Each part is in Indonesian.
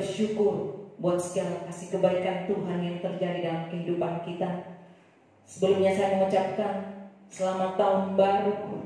bersyukur buat segala kasih kebaikan Tuhan yang terjadi dalam kehidupan kita. Sebelumnya saya mengucapkan selamat tahun baru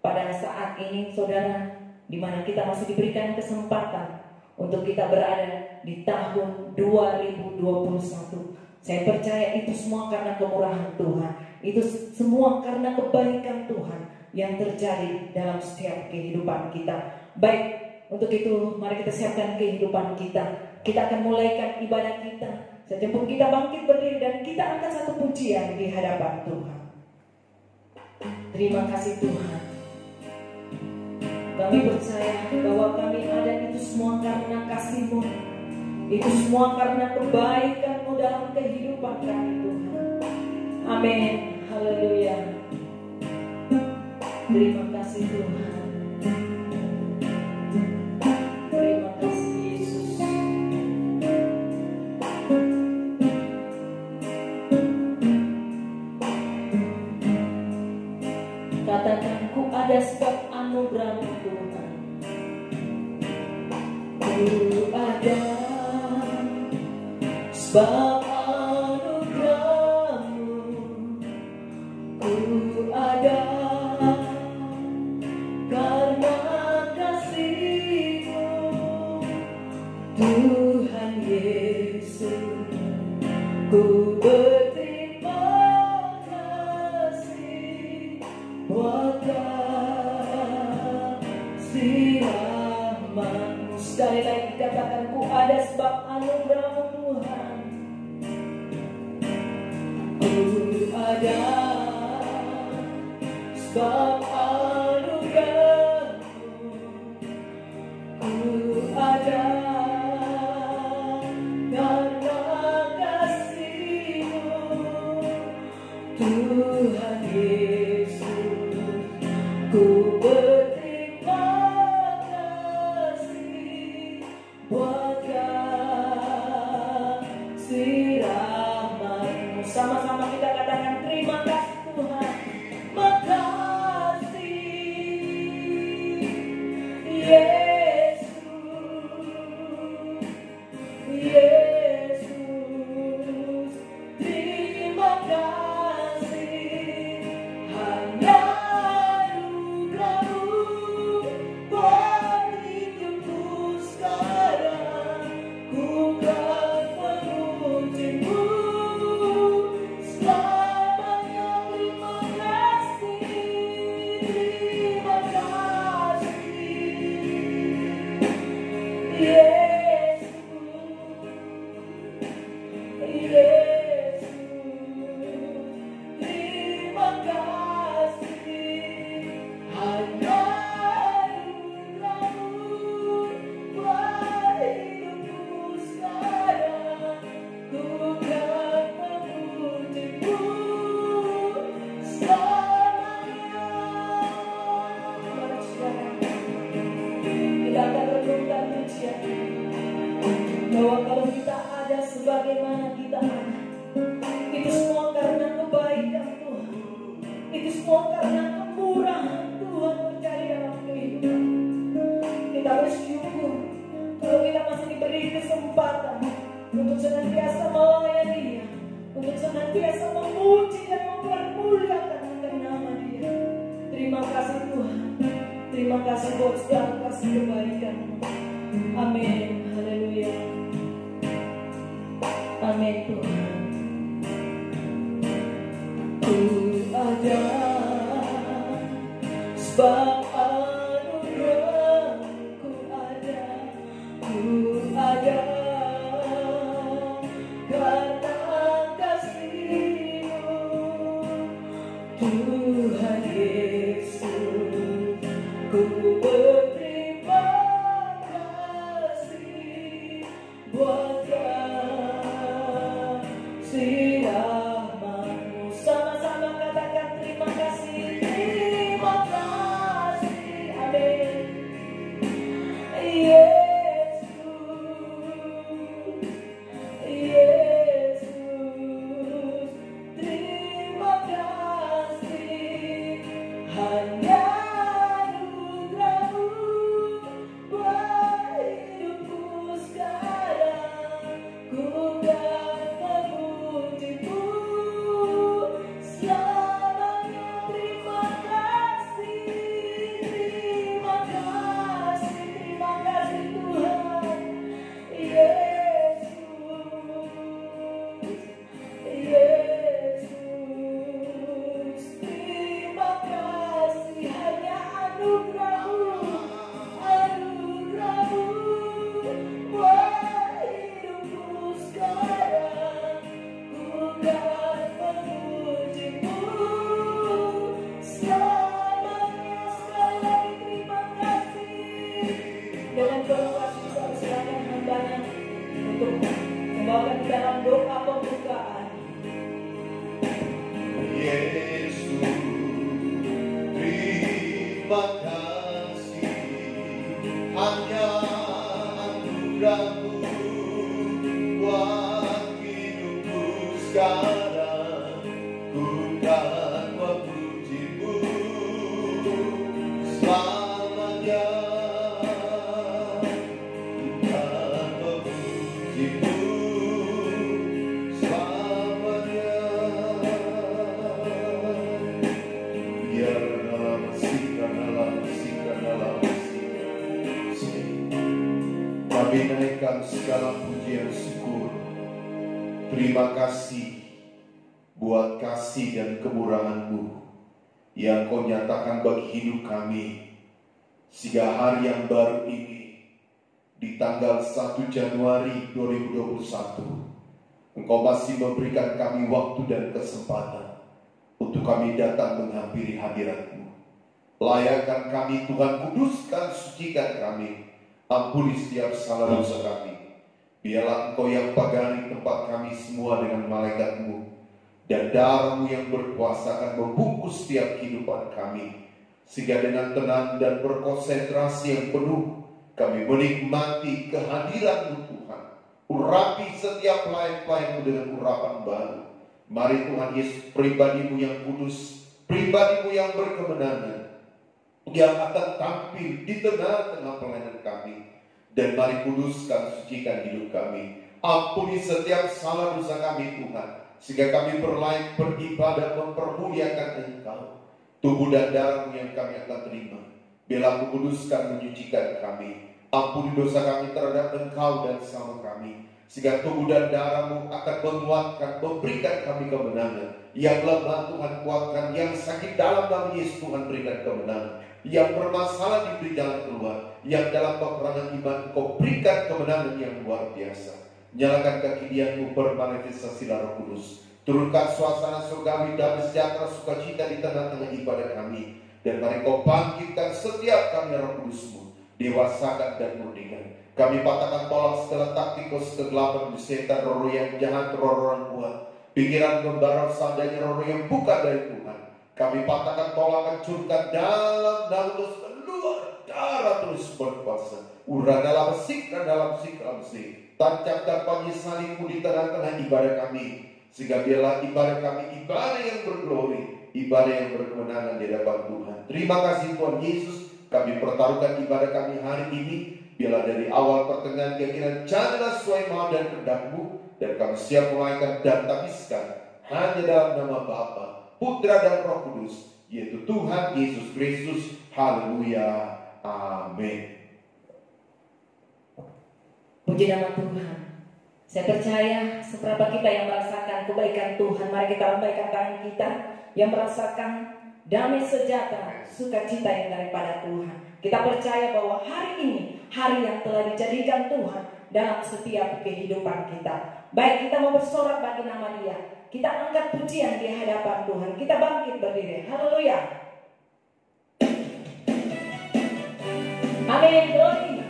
pada saat ini saudara, di mana kita masih diberikan kesempatan untuk kita berada di tahun 2021. Saya percaya itu semua karena kemurahan Tuhan. Itu semua karena kebaikan Tuhan yang terjadi dalam setiap kehidupan kita. Baik, untuk itu mari kita siapkan kehidupan kita. Kita akan mulaikan ibadah kita. Sejak kita bangkit berdiri dan kita angkat satu pujian di hadapan Tuhan. Terima kasih Tuhan. Kami percaya bahwa kami ada itu semua karena kasih-Mu. Itu semua karena kebaikan-Mu dalam kehidupan kami Tuhan. Amin. Haleluya. Terima kasih Tuhan. Terima kasih Yesus. Katakan ku ada sebab anugerah-Mu Tuhan. Ku ada sebab anugerah-Mu, ku ada karena kasih-Mu, Tuhan Yesus. Ku berterima kasih buat kasih rahmat-Mu. Sekali lagi katakan ku ada sebab anugerah-Mu Tuhan. Ada sebab anugerah-Mu, ku ada karena kasih-Mu, Tuhan Yesus. Ku berterima kasih buat kasih rahmat-Mu. Sama-sama kita katakan terima kasih Tuhan. Makasih Yesus, Yesus. Terima kasih hanya anugerah-Mu buat hidupku sekarang. Ku kan memuji-Mu selamanya. Terima kasih, terima kasih Yesus, Yesus. Terima kasih hanya anugerah-Mu buat hidupku sekarang. Ku kan memuji-Mu selamanya. Mari saudara, kita akan renungkan pujian bahwa kalau kita ada sebagaimana kita ada, itu semua karena kebaikan Tuhan. Itu semua karena kemurahan Tuhan terjadi dalam kehidupan. Kita bersyukur kalau kita masih diberi kesempatan untuk senantiasa melayani Dia, untuk senantiasa memuji dan mempermuliakan nama Dia. Terima kasih Tuhan. Terima kasih buat segala kasih kebaikan-Mu. Amin. Haleluya. Amin Tuhan. Ku ada sebab anugerah-Mu, ku ada karena kasih-Mu, Tuhan Yesus. Ku berterima kasih untuk membawakan dalam doa pembukaan. Yesus, terima kasih hanya anugerah-Mu buat hidupku sekarang. Ku kan memuji-Mu selamanya. Ku kan memuji-Mu selamanya. Biar dalam sikap kami naikkan segala pujian syukur. Terima kasih buat kasih dan kemurahan-Mu yang Kau nyatakan bagi hidup kami, sehingga hari yang baru ini di tanggal 1 Januari 2021 Engkau masih memberikan kami waktu dan kesempatan untuk kami datang menghampiri hadirat-Mu. Layakkan kami Tuhan, kuduskan, sucikan kami, ampuni setiap salah dosa kami. Biarlah Engkau yang pagari tempat kami semua dengan malaikat-Mu, dan darah-Mu yang berkuasa akan membungkus setiap kehidupan kami, sehingga dengan tenang dan berkonsentrasi yang penuh kami menikmati kehadiran-Mu Tuhan. Urapi setiap pelayan-pelayan-Mu dengan urapan baru. Mari Tuhan Yesus, pribadi-Mu yang kudus, pribadi-Mu yang berkemenangan, yang akan tampil di tengah-tengah pelayanan kami. Dan mari kuduskan, sucikan hidup kami. Ampuni setiap salah dosa kami Tuhan, sehingga kami berlayak beribadah mempermuliakan Engkau. Tubuh dan darah-Mu yang kami akan terima, biarlah kuduskan, menyucikan kami. Ampuni dosa kami terhadap Engkau dan sama kami, sehingga tubuh dan darah-Mu akan menguatkan, memberikan kami kemenangan. Yang lemah Tuhan kuatkan, yang sakit dalam nama Yesus Tuhan berikan kemenangan. Yang bermasalah diberi jalan keluar, yang dalam peperangan iman Kau berikan kemenangan yang luar biasa. Nyalakan kekinian-Mu, bermanifestasilah Roh Kudus. Turunkan suasana surgawi, damai sejahtera, sukacita di tengah-tengah ibadah kami. Dan mari Kau bangkitkan setiap kami Roh Kudus-Mu, dewasakan dan murnikan. Kami patahkan tolak segala taktikus kegelapan di setan, roh yang jahat, roh yang kuat, pikiran gembaran seandainya roh yang bukan dari Tuhan. Kami patahkan tolak, hancurkan dalam Yesus, keluar darah terus berkuasa. Urah dalam sik dan dalam sik dalam sik. Tancapkan penyesalan-Mu di tengah-tengah ibadah kami, sehingga biarlah ibadah kami ibadah yang berglori, ibadah yang berkemenangan di hadapan Tuhan. Terima kasih Tuhan Yesus. Kami pertaruhkan ibadah kami hari ini, biarlah dari awal pertengahan keyakinan jadilah sesuai mau dan kehendak-Mu, dan kami siap melayani dan habiskan hanya dalam nama Bapa, Putra dan Roh Kudus, yaitu Tuhan Yesus Kristus. Haleluya, amin. Puji nama Tuhan. Saya percaya seberapa kita yang merasakan kebaikan Tuhan, mari kita lambaikan tangan kita yang merasakan damai sejahtera, sukacita yang daripada Tuhan. Kita percaya bahwa hari ini, hari yang telah dijadikan Tuhan dalam setiap kehidupan kita. Baik kita mau bersorak bagi nama Dia, kita angkat pujian di hadapan Tuhan, kita bangkit berdiri. Haleluya. Amin, glory.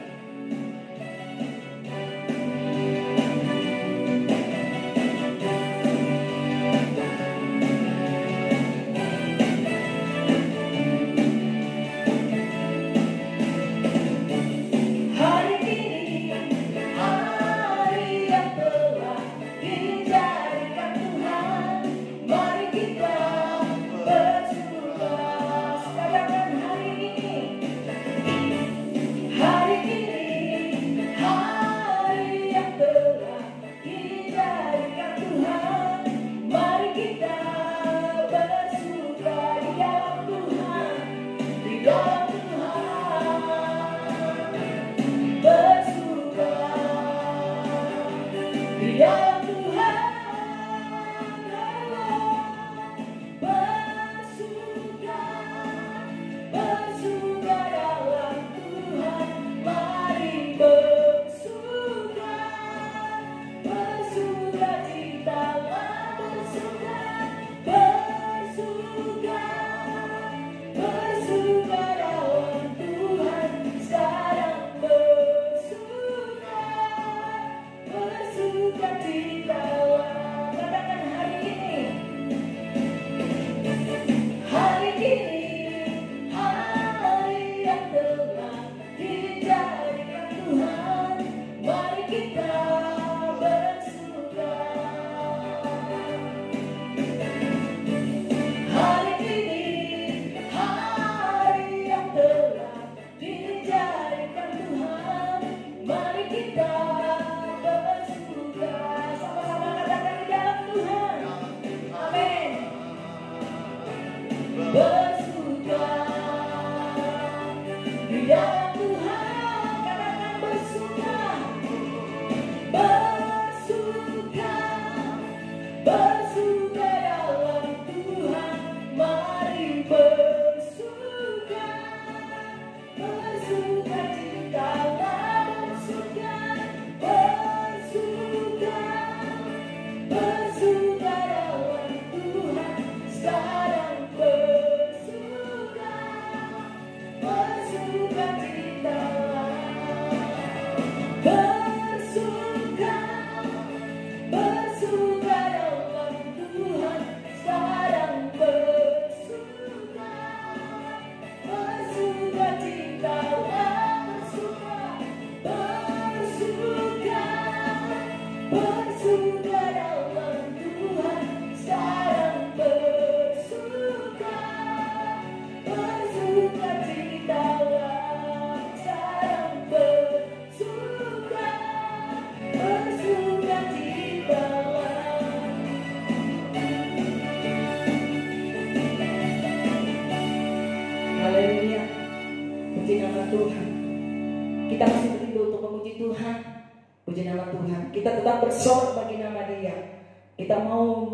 nama Tuhan. Kita tetap bersorak bagi nama Dia. Kita mau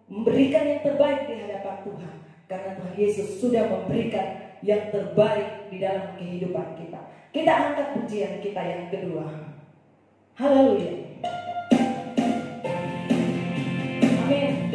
memberikan yang terbaik di hadapan Tuhan, karena Tuhan Yesus sudah memberikan yang terbaik di dalam kehidupan kita. Kita angkat pujian kita yang kedua. Haleluya. Amin.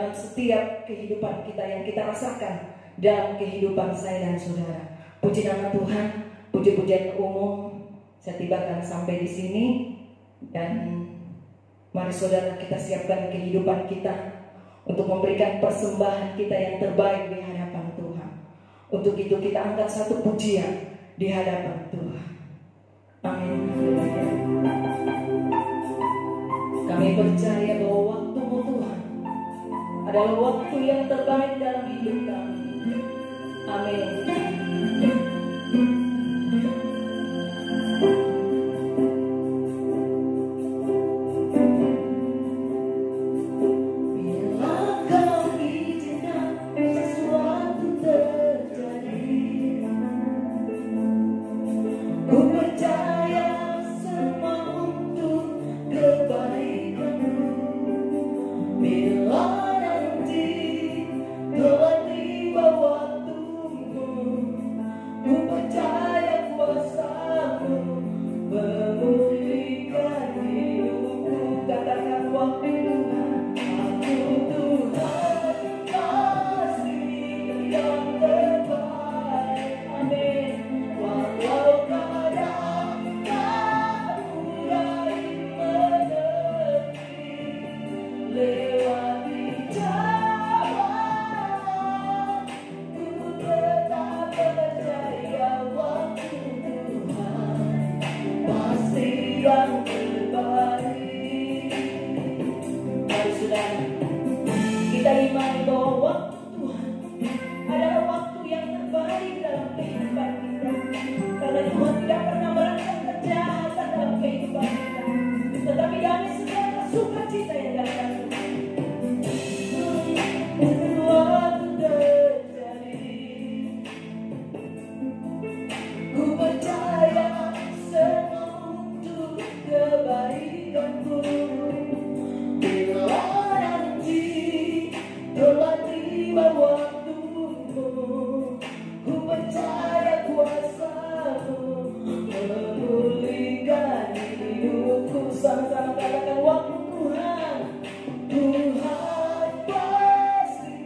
Setiap kehidupan kita yang kita rasakan dalam kehidupan saya dan saudara. Puji nama Tuhan, puji-pujian umum saya tibakan sampai di sini, dan mari saudara kita siapkan kehidupan kita untuk memberikan persembahan kita yang terbaik di hadapan Tuhan. Untuk itu kita angkat satu pujian di hadapan Tuhan. Amin. Kami percaya bahwa waktu-Mu Tuhan adalah waktu yang terbaik dalam hidup kami. Amin. Telah tiba waktumu, ku percaya. saudara. Kita imani bahwa waktu Tuhan adalah waktu yang terbaik dalam kehidupan kita. Karena Tuhan tidak pernah melakukan kejahatan dalam kehidupan kita, tetapi damai sejahtera sukacita yang datang. Waktu terjadi, ku percaya semua untuk kebaikanku. Bila nanti telah tiba waktumu, ku percaya kuasa-Mu memulihkan hidupku. Sama-sama katakan waktu Tuhan. Tuhan pasti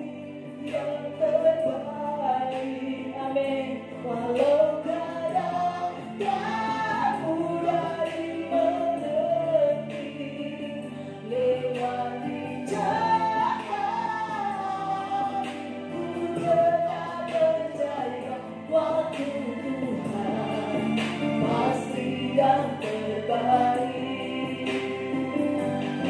yang terbaik. Amin. Walau kadang tak mudah dimengerti, lewati jalan, ku tetap percaya waktu Tuhan pasti yang terbaik.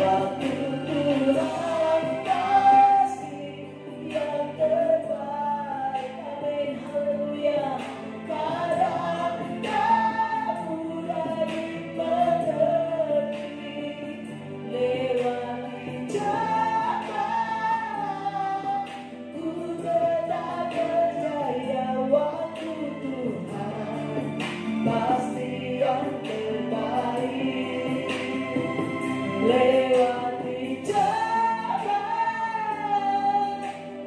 Waktu Tuhan pasti yang terbaik. Amin. Haleluya. Kadang tak mudah dimengerti, lewati jalan, ku tetap percaya waktu Tuhan pasti yang terbaik. Lewati jalan,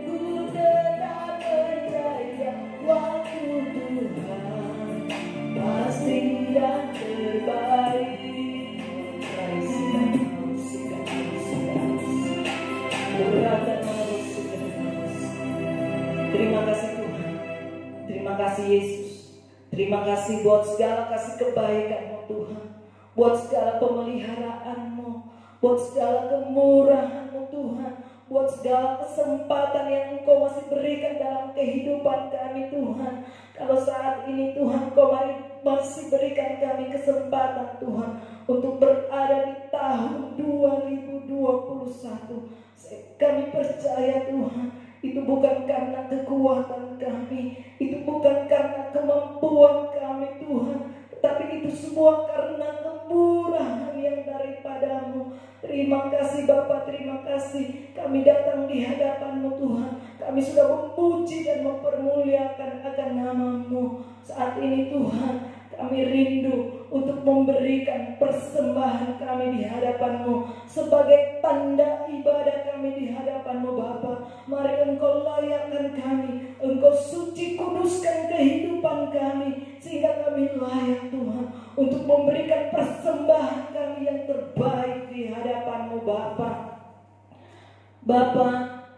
ku tetap percaya waktu Tuhan pasti yang terbaik. Terima kasih Tuhan. Terima kasih Yesus. Terima kasih buat segala kasih kebaikan-Mu Tuhan, buat segala pemeliharaan-Mu, buat segala kemurahan-Mu Tuhan, buat segala kesempatan yang Engkau masih berikan dalam kehidupan kami Tuhan. Kalau saat ini Tuhan Engkau masih berikan kami kesempatan Tuhan untuk berada di tahun 2021. Kami percaya Tuhan, itu bukan karena kekuatan kami, itu bukan karena kemampuan kami Tuhan, tetapi itu semua karena kemurahan yang daripada-Mu. Terima kasih Bapa, terima kasih. Kami datang di hadapan-Mu Tuhan. Kami sudah memuji dan mempermuliakan akan nama-Mu. Saat ini Tuhan, kami rindu untuk memberikan persembahan kami di hadapan-Mu sebagai tanda ibadah kami di hadapan-Mu Bapa. Mari Engkau layakkan kami, Engkau suci kuduskan kehidupan kami, sehingga kami layak Tuhan untuk memberikan persembahan kami yang terbaik di hadapan-Mu Bapa. Bapa,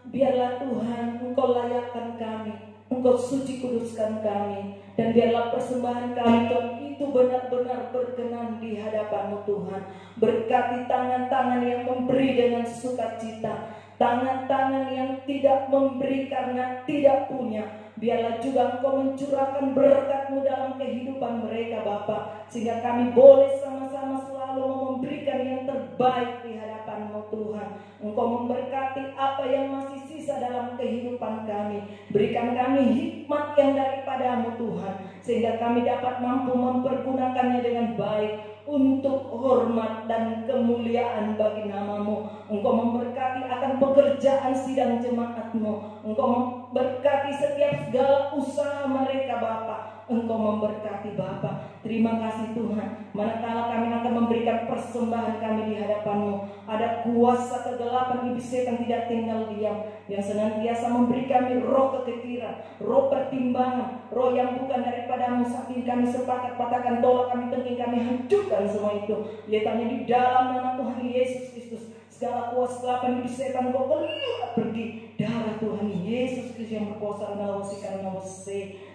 biarlah Tuhan Engkau layakkan kami, Engkau suci kuduskan kami, dan biarlah persembahan kami Tuhan itu benar-benar berkenan di hadapan-Mu Tuhan. Berkati tangan-tangan yang memberi dengan sukacita, tangan-tangan yang tidak memberi karena tidak punya. Biarlah juga Engkau mencurahkan berkat-Mu dalam kehidupan mereka Bapa, sehingga kami boleh sama-sama selalu memberikan yang terbaik di hadapan-Mu Tuhan. Engkau memberkati apa yang masih sisa dalam kehidupan kami. Berikan kami hikmat yang daripada-Mu Tuhan, sehingga kami dapat mampu mempergunakannya dengan baik untuk hormat dan kemuliaan bagi nama-Mu. Engkau memberkati akan pekerjaan sidang jemaat-Mu. Engkau memberkati setiap segala usaha mereka Bapa. Engkau memberkati Bapa. Terima kasih Tuhan. Manakala kami akan memberikan persembahan kami di hadapan-Mu, ada kuasa kegelapan iblis setan tidak tinggal diam, yang senantiasa memberi kami roh kekikiran, roh pertimbangan, roh yang bukan daripada-Mu. Saat ini kami sepakat, patahkan, tolak kami, tengking kami, hancurkan semua itu. Lihatnya di dalam nama Tuhan Yesus Kristus. Segala kuasa kegelapan iblis setan Kau keluar pergi. Darah Tuhan Yesus Kristus yang berkuasa karena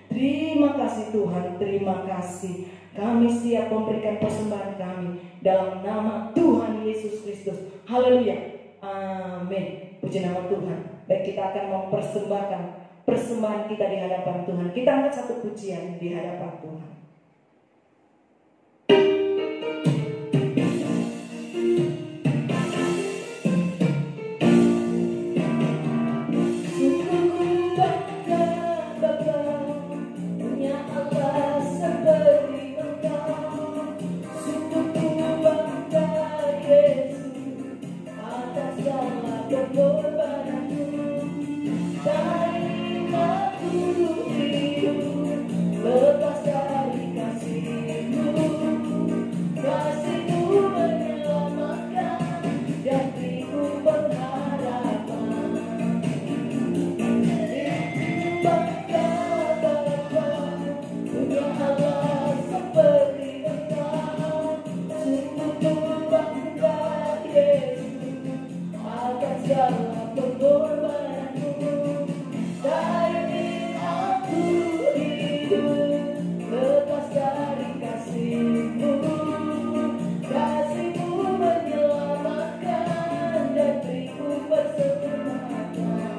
Terima kasih Tuhan, terima kasih. Kami siap memberikan persembahan kami dalam nama Tuhan Yesus Kristus. Haleluya. Amin. Puji nama Tuhan. Baik, kita akan mempersembahkan persembahan kita di hadapan Tuhan. Kita angkat satu pujian di hadapan Tuhan. pengorbananmu, dari aku hidup lepas dari kasih-Mu. Kasih-Mu menyelamatkan dan beriku pengharapan. Bangga Bapa, punya Allah seperti Engkau. Sungguh bangga Yesus akan segala pengorbananmu. Dari aku hidup lepas dari kasih-Mu. Kasih-Mu menyelamatkan dan beriku persembahan.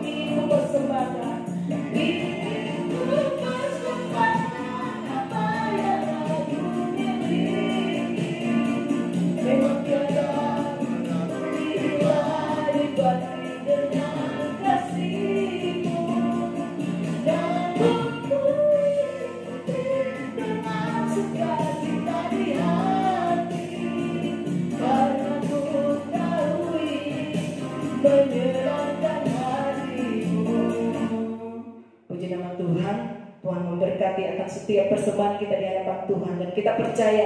Ibu persembahkan, ibu persembahkan apa yang aku miliki. Memang tiada nilai dibanding dengan kasih-Mu. Dan ku ikuti dengan sukacita di hati, karena ku ketahui menyerahkan hatimu. Puji nama Tuhan. Tuhan memberkati akan setiap persembahan kita di hadapan Tuhan, dan kita percaya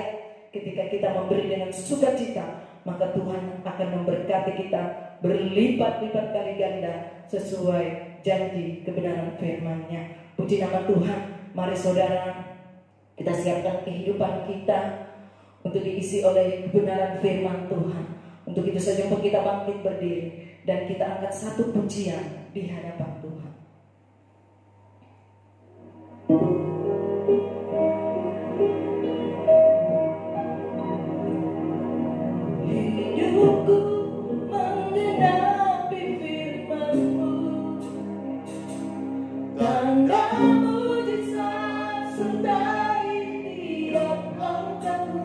ketika kita memberi dengan sukacita, maka Tuhan akan memberkati kita berlipat-lipat kali ganda sesuai janji kebenaran firman-Nya. Puji nama Tuhan. Mari saudara, kita siapkan kehidupan kita untuk diisi oleh kebenaran firman Tuhan. Untuk itu saja kita bangkit berdiri dan kita angkat satu pujian di hadapan Tuhan. Hidupku menggenapi firman-Mu, tanda mujizat sertai tiap langkahku.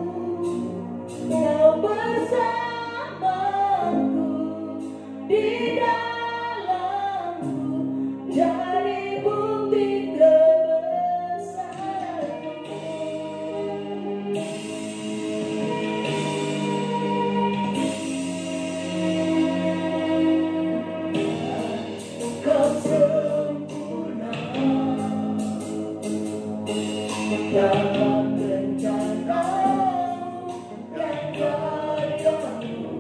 Kau bersamaku di dalamku, jadi bukti kebesaran-Mu. Kau sempurna dalam rencana-Mu dan karya-Mu.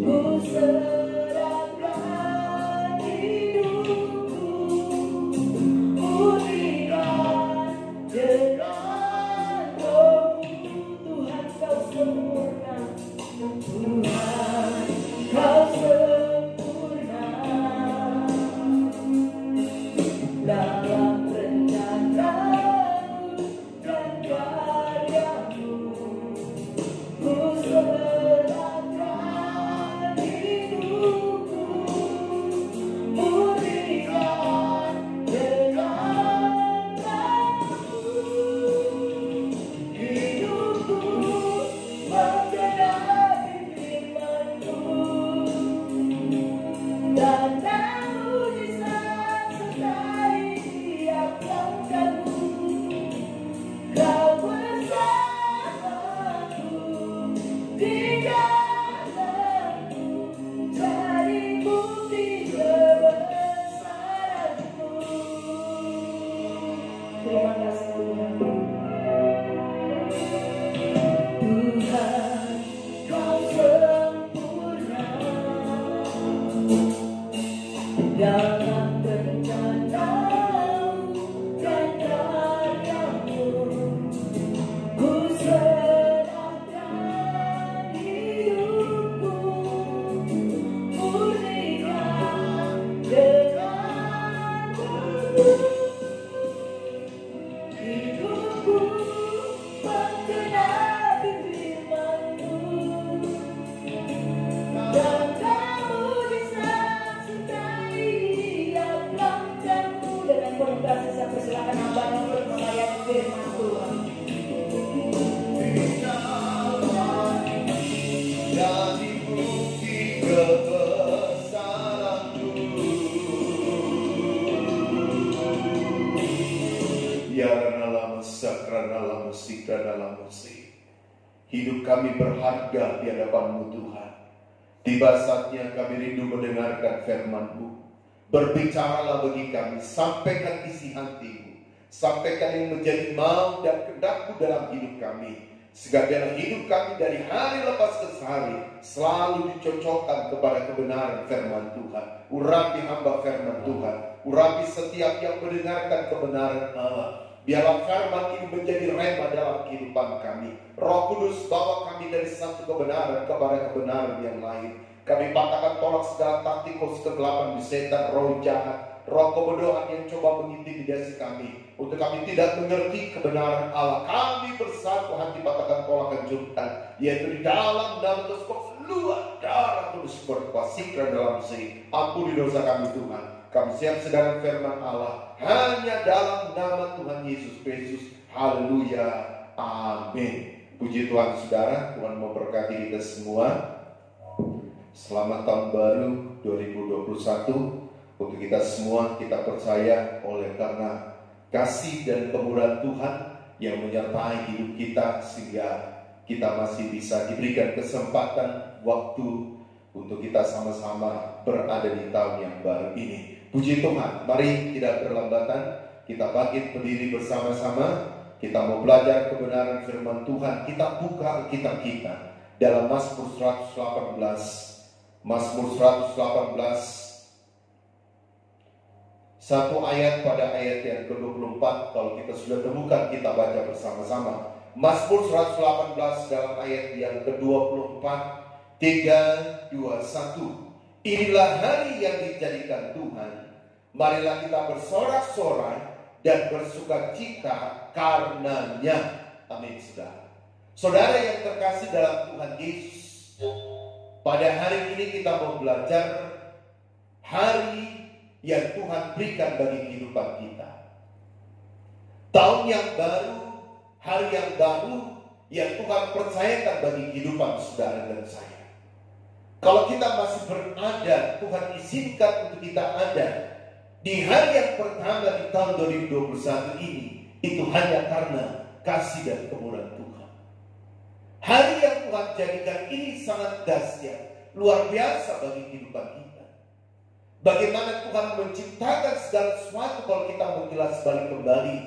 Ku serahkan hidupku, murnikan dengan roh-Mu. Tuhan kau sempurna, Tuhan kau sempurna dalam rencana-Mu dan karya-Mu. Ku serahkan hidupku, murnikan dengan roh-Mu. Hidupku menggenapi firman-Mu, dan mujizat sertai tiap langkahku. Kau bersamaku di dalamku, jadi bukti kebesaran-Mu. Terima kasih Tuhan. Tuhan kau sempurna dalam rencana-Mu dan karya-Mu. Ku serahkan hidupku, murnikan dengan roh-Mu. Hidupku menggenapi firman-Mu, dan mujizat sertai tiap langkahku. Dengan penuh kasih saya persilakan hamba-Nya untuk melayani firman Tuhan. Jadi bukti kebesaran-Mu. Yaranalah sakranalah musikranalah musik. Hidup kami berharga di hadapan-Mu Tuhan. Tiba saatnya kami rindu mendengarkan firman-Mu. Berbicaralah bagi kami, sampaikan isi hati-Mu, sampaikan yang menjadi mau dan kehendak-Mu dalam hidup kami. Sehingga dalam hidup kami dari hari lepas ke hari selalu dicocokkan kepada kebenaran firman Tuhan. Urapi hamba firman Tuhan, urapi setiap yang mendengarkan kebenaran Allah. Biarlah firman ini menjadi rema dalam kehidupan kami. Roh Kudus bawa kami dari satu kebenaran kepada kebenaran yang lain. Kami patahkan tolak segala taktikus kegelapan di setan, roh jahat, roh kebodohan yang coba mengintimidasi kami. Untuk kami tidak mengerti kebenaran Allah, kami bersatu hati patahkan tolak hancurkan, yaitu di dalam nama Yesus keluar darah Kudus berkuasa dalam sini. Ampuni dosa kami Tuhan. Kami siap sedang firman Allah hanya dalam nama Tuhan Yesus Kristus. Haleluya. Amin. Puji Tuhan saudara, Tuhan memberkati kita semua. Selamat tahun baru 2021 untuk kita semua. Kita percaya oleh karena kasih dan kemurahan Tuhan yang menyertai hidup kita, sehingga kita masih bisa diberikan kesempatan waktu untuk kita sama-sama berada di tahun yang baru ini. Puji Tuhan, mari tidak berlambatan, kita bangkit berdiri bersama-sama. Kita mau belajar kebenaran firman Tuhan. Kita buka Alkitab kita dalam Mazmur 118. Mazmur 118, satu ayat pada ayat yang ke-24. Kalau kita sudah temukan, kita baca bersama-sama. Mazmur 118 dalam ayat yang ke-24. 3, 2, 1. Inilah hari yang dijadikan Tuhan, marilah kita bersorak-sorai dan bersukacita karenanya. Amin, saudara. Saudara yang terkasih dalam Tuhan Yesus, pada hari ini kita mau belajar hari yang Tuhan berikan bagi kehidupan kita. Tahun yang baru, hari yang baru yang Tuhan percayakan bagi kehidupan saudara dan saya. Kalau kita masih berada, Tuhan izinkan untuk kita ada di hari yang pertama di tahun 2021 ini, itu hanya karena kasih dan kemurahan Tuhan. Hari yang Tuhan jadikan ini sangat dahsyat, luar biasa bagi kehidupan kita. Bagaimana Tuhan menciptakan segala sesuatu kalau kita mengilas balik kembali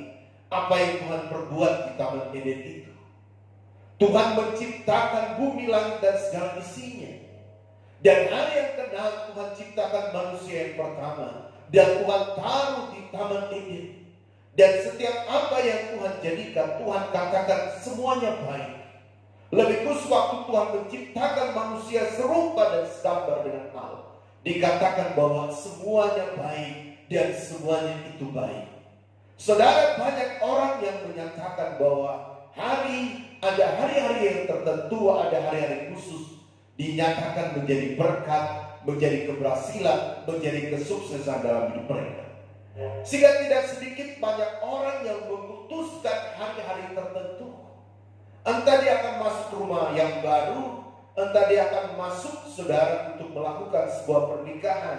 apa yang Tuhan perbuat di Taman Eden itu. Tuhan menciptakan bumi, langit dan segala isinya. Dan hari yang ke-6 Tuhan ciptakan manusia yang pertama, dan Tuhan taruh di Taman Eden. Dan setiap apa yang Tuhan jadikan, Tuhan katakan semuanya baik. Lebih khusus waktu Tuhan menciptakan manusia serupa dan segambar dengan Allah, dikatakan bahwa semuanya baik dan semuanya itu baik. Saudara, banyak orang yang menyatakan bahwa ada hari-hari yang tertentu, ada hari-hari khusus dinyatakan menjadi berkat, menjadi keberhasilan, menjadi kesuksesan dalam hidup mereka. Sehingga tidak sedikit banyak orang yang memutuskan hari-hari tertentu. Entah dia akan masuk rumah yang baru, entah dia akan masuk saudara untuk melakukan sebuah pernikahan,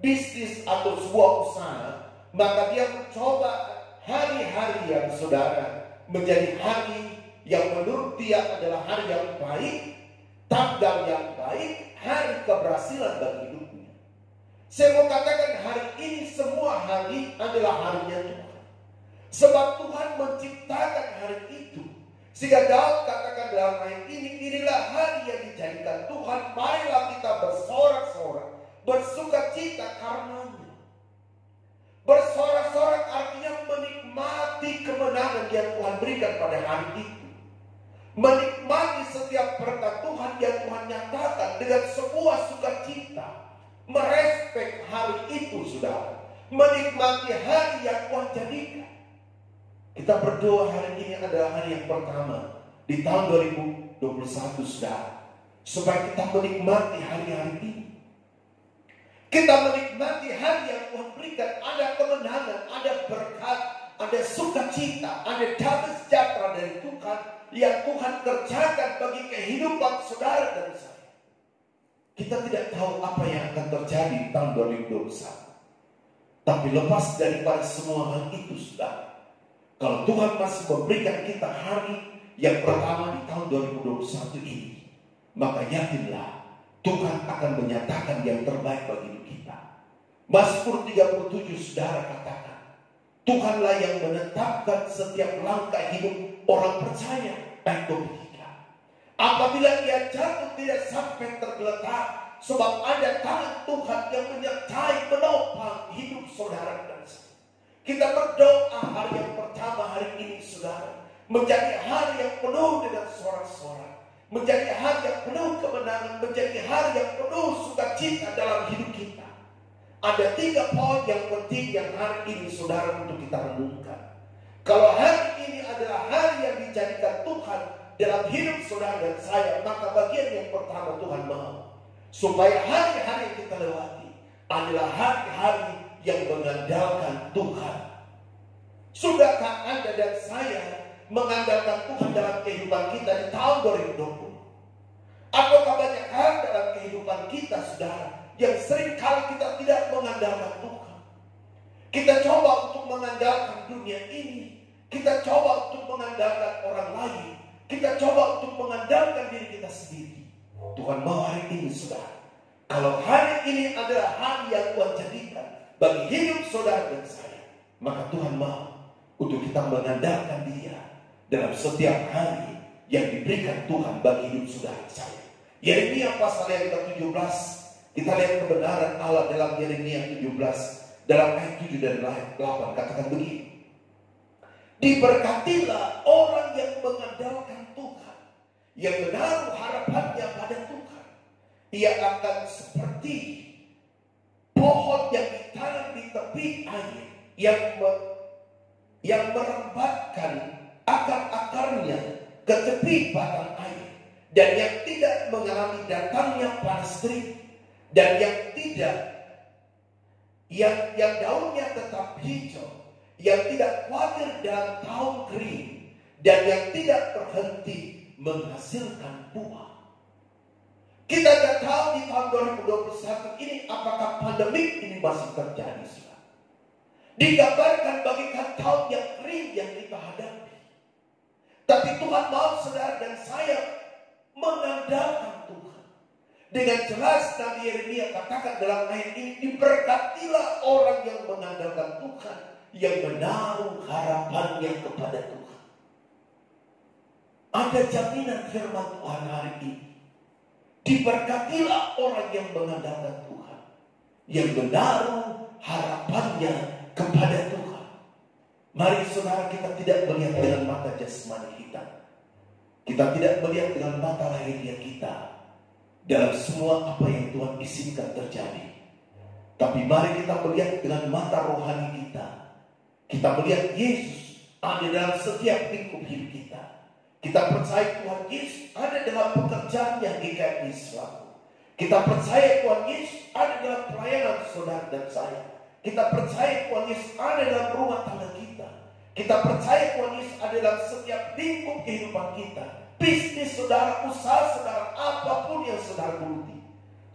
bisnis atau sebuah usaha, maka dia mencoba hari-hari yang saudara menjadi hari yang menurut dia adalah hari yang baik, tanggal yang baik, hari keberhasilan bagi hidupnya. Saya mau katakan hari ini semua hari adalah harinya Tuhan. Sebab Tuhan menciptakan hari itu. Sehingga Daud katakan dalam ayat ini, inilah hari yang dijadikan Tuhan, marilah kita bersorak-sorak, bersukacita karenanya. Bersorak-sorak artinya menikmati kemenangan yang Tuhan berikan pada hari itu. Menikmati setiap berkat Tuhan yang Tuhan nyatakan dengan sebuah sukacita. Merespek hari itu, saudara. Menikmati hari yang Tuhan jadikan. Kita berdoa hari ini adalah hari yang pertama di tahun 2021, saudara. Supaya kita menikmati hari-hari ini. Kita menikmati hari yang Tuhan berikan. Ada kemenangan, ada berkat, ada sukacita, ada damai sejahtera dari Tuhan yang Tuhan kerjakan bagi kehidupan saudara dan saya. Kita tidak tahu apa yang akan terjadi di tahun 2021. Tapi lepas daripada semua hal itu, saudara, kalau Tuhan masih memberikan kita hari yang pertama di tahun 2021 ini, maka yakinlah Tuhan akan menyatakan yang terbaik bagi hidup kita. Mazmur 37 saudara katakan, Tuhanlah yang menetapkan setiap langkah hidup orang percaya. Ayat 23. Apabila ia jatuh tidak sampai tergeletak, sebab ada tangan Tuhan yang menyertai menopang hidup saudara dan saya. Kita berdoa hari yang pertama hari ini saudara, menjadi hari yang penuh dengan sorak-sorai, menjadi hari yang penuh kemenangan, menjadi hari yang penuh sukacita dalam hidup kita. Ada 3 poin yang penting yang hari ini saudara untuk kita renungkan. Kalau hari ini adalah hari yang dijadikan Tuhan dalam hidup saudara dan saya, maka bagian yang pertama Tuhan mau supaya hari-hari yang kita lewati adalah hari-hari yang mengandalkan Tuhan. Sudahkah Anda dan saya mengandalkan Tuhan dalam kehidupan kita di tahun 2020? Ataukah banyak hal dalam kehidupan kita saudara yang sering kali kita tidak mengandalkan Tuhan? Kita coba untuk mengandalkan dunia ini, kita coba untuk mengandalkan orang lain, kita coba untuk mengandalkan diri kita sendiri. Tuhan mau hari ini saudara, kalau hari ini adalah hari yang Tuhan jadikan bagi hidup saudara dan saya, maka Tuhan mau untuk kita mengandalkan Dia dalam setiap hari yang diberikan Tuhan bagi hidup saudara saya. Yeremia pasal yang ke-17, kita lihat kebenaran Allah dalam Yeremia 17 dalam ayat 7 dan 8 katakan begini. Diberkatilah orang yang mengandalkan Tuhan, yang menaruh harapannya pada Tuhan. Ia akan seperti pohon yang ditanam di tepi air, yang merembatkan akar-akarnya ke tepi batang air, dan yang tidak mengalami datangnya panas terik, dan yang daunnya tetap hijau, yang tidak khawatir dalam tahun kering, dan yang tidak berhenti menghasilkan buah. Kita tidak tahu di tahun 2021 ini apakah pandemik ini masih terjadi. Digambarkan bagikan tahun yang kering yang kita hadapi. Tapi Tuhan mau saudara dan saya mengandalkan Tuhan. Dengan jelas Nabi Yeremia katakan dalam ayat ini, diberkatilah orang yang mengandalkan Tuhan, yang menaruh harapannya kepada Tuhan. Ada jaminan firman Tuhan hari ini. Diberkatilah orang yang mengandalkan Tuhan, yang menaruh harapannya kepada Tuhan. Mari saudara, kita tidak melihat dengan mata jasmani kita. Kita tidak melihat dengan mata lahiriah kita dalam semua apa yang Tuhan izinkan terjadi. Tapi mari kita melihat dengan mata rohani kita. Kita melihat Yesus ada dalam setiap lingkup hidup kita. Kita percaya Tuhan Yesus ada dalam pekerjaannya di GKI Selaku. Kita percaya Tuhan Yesus ada dalam pelayanan saudara dan saya. Kita percaya Tuhan Yesus ada dalam rumah tangga kita. Kita percaya Tuhan Yesus ada dalam setiap lingkup kehidupan kita. Bisnis saudara, usaha saudara, apapun yang saudara geluti.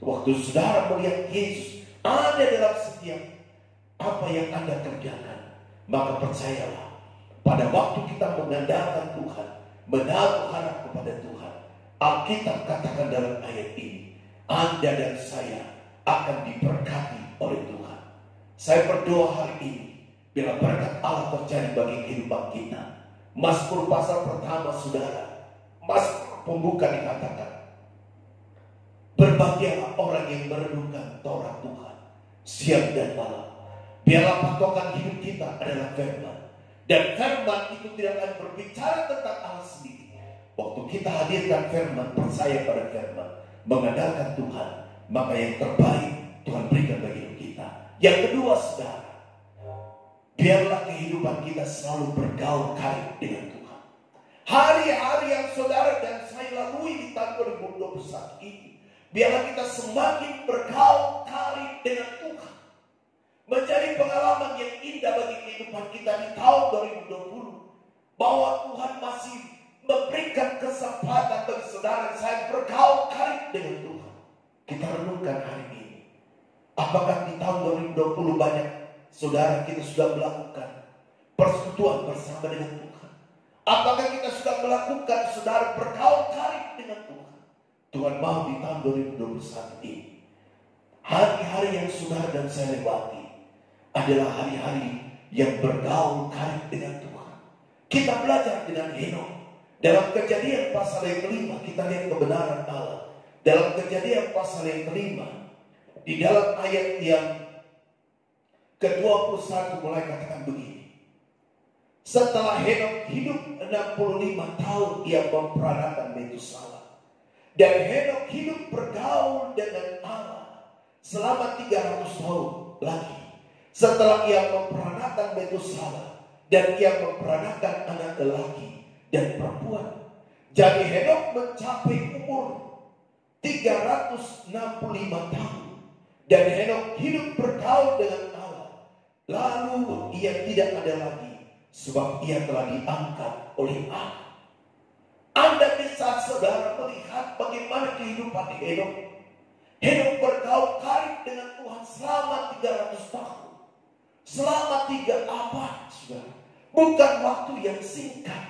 Waktu saudara melihat Yesus ada dalam setiap apa yang Anda kerjakan, maka percayalah, pada waktu kita mengandalkan Tuhan, menaruh harap kepada Tuhan, Alkitab katakan dalam ayat ini, Anda dan saya akan diberkati oleh Tuhan. Saya berdoa hari ini, bila berkat Allah terjadi bagi kehidupan kita. Mazmur pasal pertama saudara, Mazmur pembuka dikatakan, berbahagialah orang yang merenungkan Taurat Tuhan siang dan malam. Biarlah patokan hidup kita adalah firman, dan firman itu tidak akan berbicara tentang Allah sendiri. Waktu kita hadirkan firman, percaya pada firman, mengandalkan Tuhan, maka yang terbaik Tuhan berikan bagi hidup kita. Yang kedua saudara, biarlah kehidupan kita selalu bergaul karib dengan Tuhan. Hari-hari yang saudara dan saya lalui di tahun 2021 ini, biarlah kita semakin bergaul karib dengan Tuhan. Menjadi pengalaman yang indah bagi kehidupan kita di tahun 2020. Bahwa Tuhan masih memberikan kesempatan bagi saudara dan saya bergaul karib dengan Tuhan. Kita renungkan hari ini. Apakah di tahun 2020 banyak saudara kita sudah melakukan persekutuan bersama dengan Tuhan? Apakah kita sudah melakukan saudara bergaul karib dengan Tuhan? Tuhan mau di tahun 2021 ini, hari-hari yang saudara dan saya lewati adalah hari-hari yang bergaul karib dengan Tuhan. Kita belajar dengan Henokh. Dalam Kejadian pasal yang kelima kita lihat kebenaran Allah. Dalam Kejadian pasal yang kelima, di dalam ayat yang ke-21 mulai katakan begini. Setelah Henokh hidup 65 tahun, ia memperanakan Metusalah. Dan Henokh hidup bergaul dengan Allah selama 300 tahun lagi. Setelah ia memperanakan Metusalah, dan ia memperanakan anak lelaki dan perempuan. Jadi Henokh mencapai umur 365 tahun. Dan Henokh hidup bergaul dengan Allah. Lalu ia tidak ada lagi, sebab ia telah diangkat oleh Allah. Anda bisa saudara melihat bagaimana kehidupan Henokh. Henokh bergaul karib dengan Tuhan selama 300 tahun. Selama 3 abad, saudara. Bukan waktu yang singkat.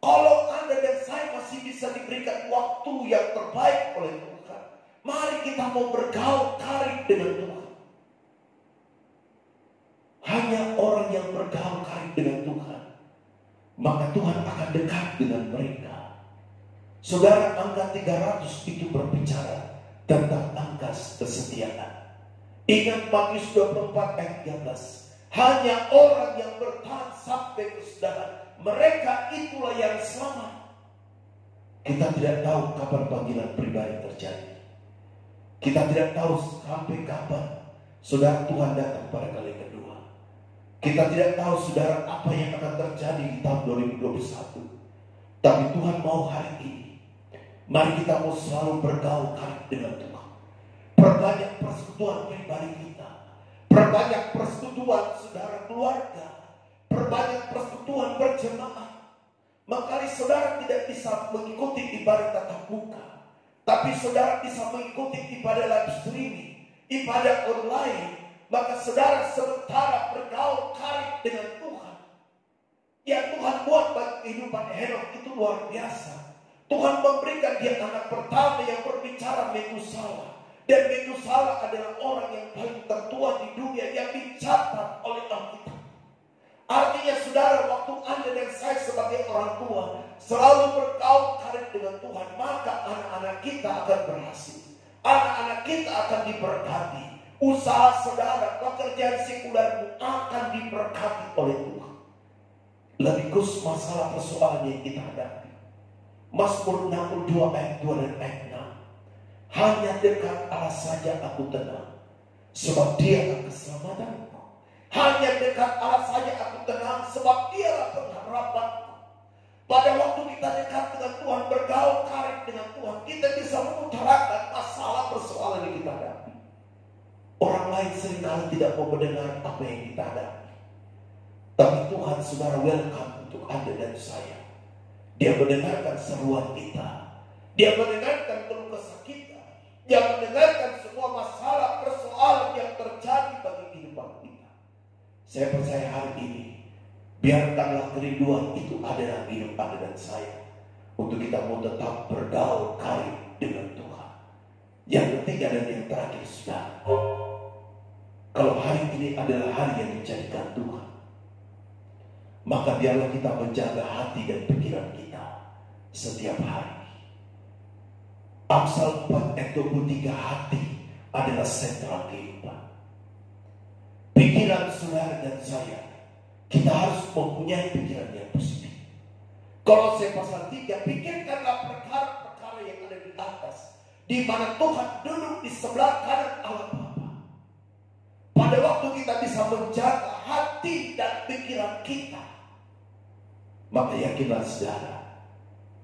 Kalau Anda dan saya masih bisa diberikan waktu yang terbaik oleh Tuhan, mari kita mau bergaul karib dengan Tuhan. Hanya orang yang bergaul karib dengan Tuhan, maka Tuhan akan dekat dengan mereka. Saudara, angka 300 itu berbicara tentang angka kesetiaan. Ingat Matius 24 ayat 13. Hanya orang yang bertahan sampai kesudahan, mereka itulah yang selamat. Kita tidak tahu kapan panggilan pribadi terjadi. Kita tidak tahu sampai kapan saudara Tuhan datang pada kali kedua. Kita tidak tahu saudara apa yang akan terjadi di tahun 2021. Tapi Tuhan mau hari ini, mari kita mau selalu bergaul karib dengan Tuhan. Perbanyak persekutuan pribadi kita. Perbanyak persekutuan saudara keluarga. Perbanyak persekutuan berjemaah. Makanya saudara tidak bisa mengikuti ibadah tatap muka, tapi saudara bisa mengikuti ibadah live streaming, ibadah online. Maka saudara sementara bergaul karib dengan Tuhan. Yang Tuhan buat bagi kehidupan Henokh itu luar biasa. Tuhan memberikan dia anak pertama yang berbicara Metusalah. Dan Metusalah adalah orang yang paling tertua di dunia yang dicatat oleh Alkitab. Artinya saudara, waktu Anda dan saya sebagai orang tua selalu bergaul karib dengan Tuhan, maka anak-anak kita akan berhasil. Anak-anak kita akan diberkati. Usaha saudara, pekerjaan sekulermu akan diberkati oleh Tuhan. Lebih khusus masalah persoalan yang kita hadapi. Mazmur 62 ayat 2 dan ayat 6. Hanya dekat Allah saja aku tenang, sebab Dia keselamatanku. Hanya dekat Allah saja aku tenang, sebab Dialah pengharapanku. Pada waktu kita dekat dengan Tuhan, bergaul karib dengan Tuhan, kita bisa mengutarakan masalah persoalan yang kita hadapi. Orang lain seringkali tidak mau mendengar apa yang kita hadapi. Tapi Tuhan saudara welcome untuk Anda dan saya. Dia mendengarkan seruan kita. Dia mendengarkan keluh kesah kita. Dia mendengarkan semua masalah persoalan yang terjadi bagi kehidupan kita. Saya percaya hari ini, biarkanlah kerinduan itu ada dalam hidup Anda dan saya, untuk kita mau tetap bergaul karib dengan Tuhan. Yang ketiga dan yang terakhir, saudara, kalau hari ini adalah hari yang dijadikan Tuhan, maka biarlah kita menjaga hati dan pikiran kita setiap hari. Amsal 4 ayat 23, hati adalah sentral kehidupan. Pikiran saudara dan saya, kita harus mempunyai pikiran yang positif. Kolose pasal 3, pikirkanlah perkara-perkara yang ada di atas, di mana Tuhan duduk di sebelah kanan Allah Bapa. Pada waktu kita bisa menjaga hati dan pikiran kita, maka yakinlah saudara,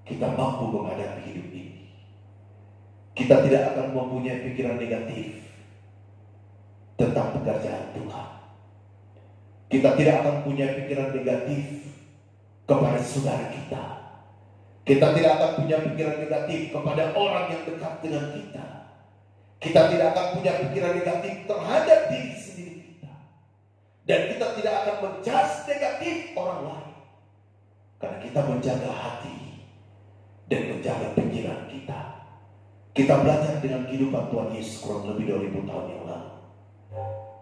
kita mampu menghadapi hidup ini. Kita tidak akan mempunyai pikiran negatif tentang pekerjaan Tuhan. Kita tidak akan punya pikiran negatif kepada saudara kita. Kita tidak akan punya pikiran negatif kepada orang yang dekat dengan kita. Kita tidak akan punya pikiran negatif terhadap diri sendiri kita. Dan kita tidak akan menjudge negatif orang lain. Karena kita menjaga hati dan menjaga pikiran kita. Kita belajar dengan kehidupan Tuhan Yesus kurang lebih 2000 tahun yang lalu.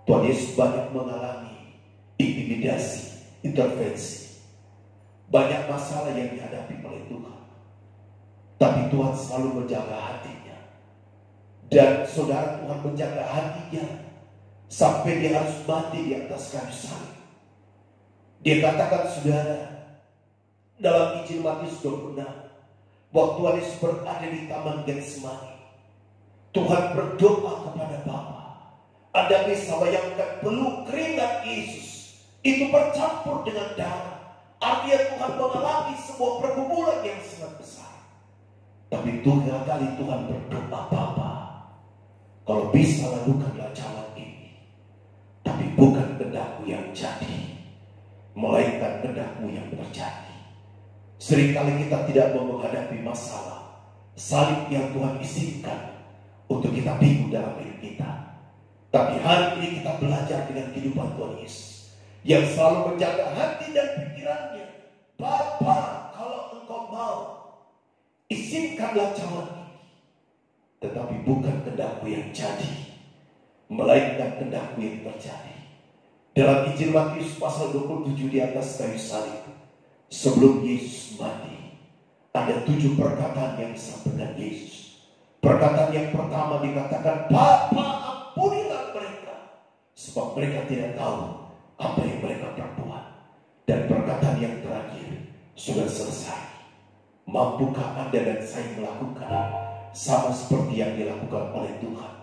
Tuhan Yesus banyak mengalami intimidasi, intervensi. Banyak masalah yang dihadapi oleh Tuhan. Tapi Tuhan selalu menjaga hatinya. Dan saudara, Tuhan menjaga hatinya sampai dia harus mati di atas kayu salib. Dia katakan, saudara, dalam Injil Matius 26, waktu Tuhan Yesus berada di Taman Getsemani, Tuhan berdoa kepada Bapa. Anda bisa bayangkan peluk keringat Yesus itu bercampur dengan darah. Artinya Tuhan mengalami sebuah pergumulan yang sangat besar. Tapi 3 kali Tuhan berdoa, Bapa, kalau bisa lakukanlah jalan ini, tapi bukan kehendak-Mu yang jadi, melainkan kehendak-Mu yang terjadi. Seringkali kita tidak mau menghadapi masalah salib yang Tuhan izinkan untuk kita bingung dalam hidup kita. Tapi hari ini kita belajar dengan kehidupan Tuhan Yesus yang selalu menjaga hati dan pikirannya. Bapa, kalau Engkau mau, izinkanlah jalan ini, tetapi bukan kehendak-Mu yang jadi, melainkan kehendak-Mu yang terjadi. Dalam Injil Matius pasal 27 di atas kayu salib, sebelum Yesus mati, ada 7 perkataan yang disampaikan Yesus. Perkataan yang pertama dikatakan, Bapa, ampunilah mereka, sebab mereka tidak tahu apa yang mereka perbuat. Dan perkataan yang terakhir, sudah selesai. Mampukah Anda dan saya melakukan sama seperti yang dilakukan oleh Tuhan?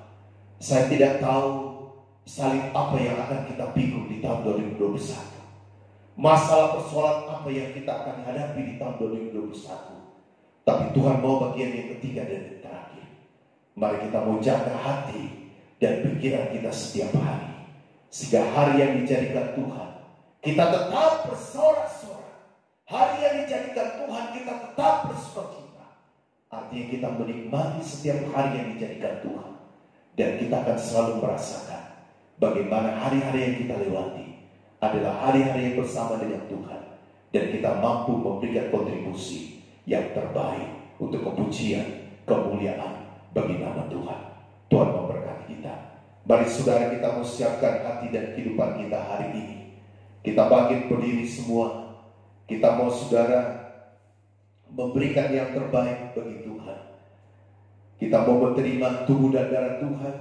Saya tidak tahu salib apa yang akan kita pikul di tahun 2021. Masalah persoalan apa yang kita akan hadapi di tahun 2021. Tapi Tuhan mau bagian yang ketiga dan yang terakhir. Mari kita mau jaga hati dan pikiran kita setiap hari, sehingga hari yang dijadikan Tuhan kita tetap bersorak-sorak. Hari yang dijadikan Tuhan kita tetap bersukacita. Artinya kita menikmati setiap hari yang dijadikan Tuhan, dan kita akan selalu merasakan bagaimana hari-hari yang kita lewati adalah hari-hari yang bersama dengan Tuhan, dan kita mampu memberikan kontribusi yang terbaik untuk kepujian, kemuliaan bagi nama Tuhan. Tuhan memberkati kita. Mari saudara, kita mau siapkan hati dan kehidupan kita hari ini. Kita bangkit berdiri semua. Kita mau saudara memberikan yang terbaik bagi Tuhan. Kita mau menerima tubuh dan darah Tuhan,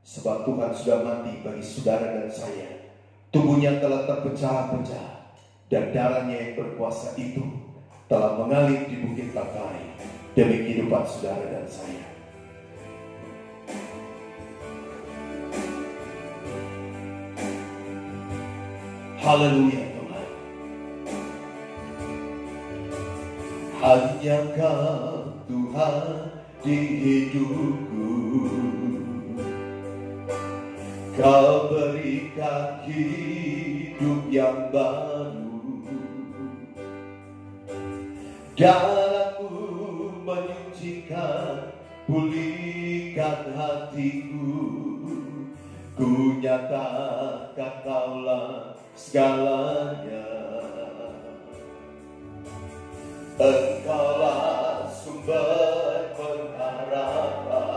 sebab Tuhan sudah mati bagi saudara dan saya. Tubuhnya telah terpecah-pecah, dan darahnya yang berkuasa itu telah mengalir di bukit Kalvari demi kehidupan saudara dan saya. Haleluya Tuhan. Hanya Kau Tuhan di hidupku. Kau berikan hidup yang baru. Darah-Mu menyucikan, pulihkan hatiku. Ku nyatakan Kaulah segalanya. Engkaulah sumber pengharapan.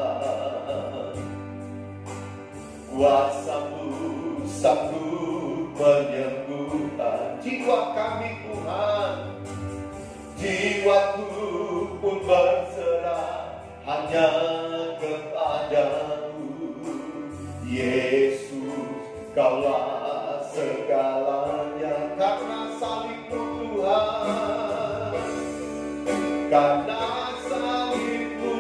Kuasa-Mu sanggup menyembuhkan jiwa kami Tuhan. Jiwaku pun berserah hanya kepada-Mu. Yesus, Kaulah segalanya. Karena salib-Mu Tuhan, karena salib-Mu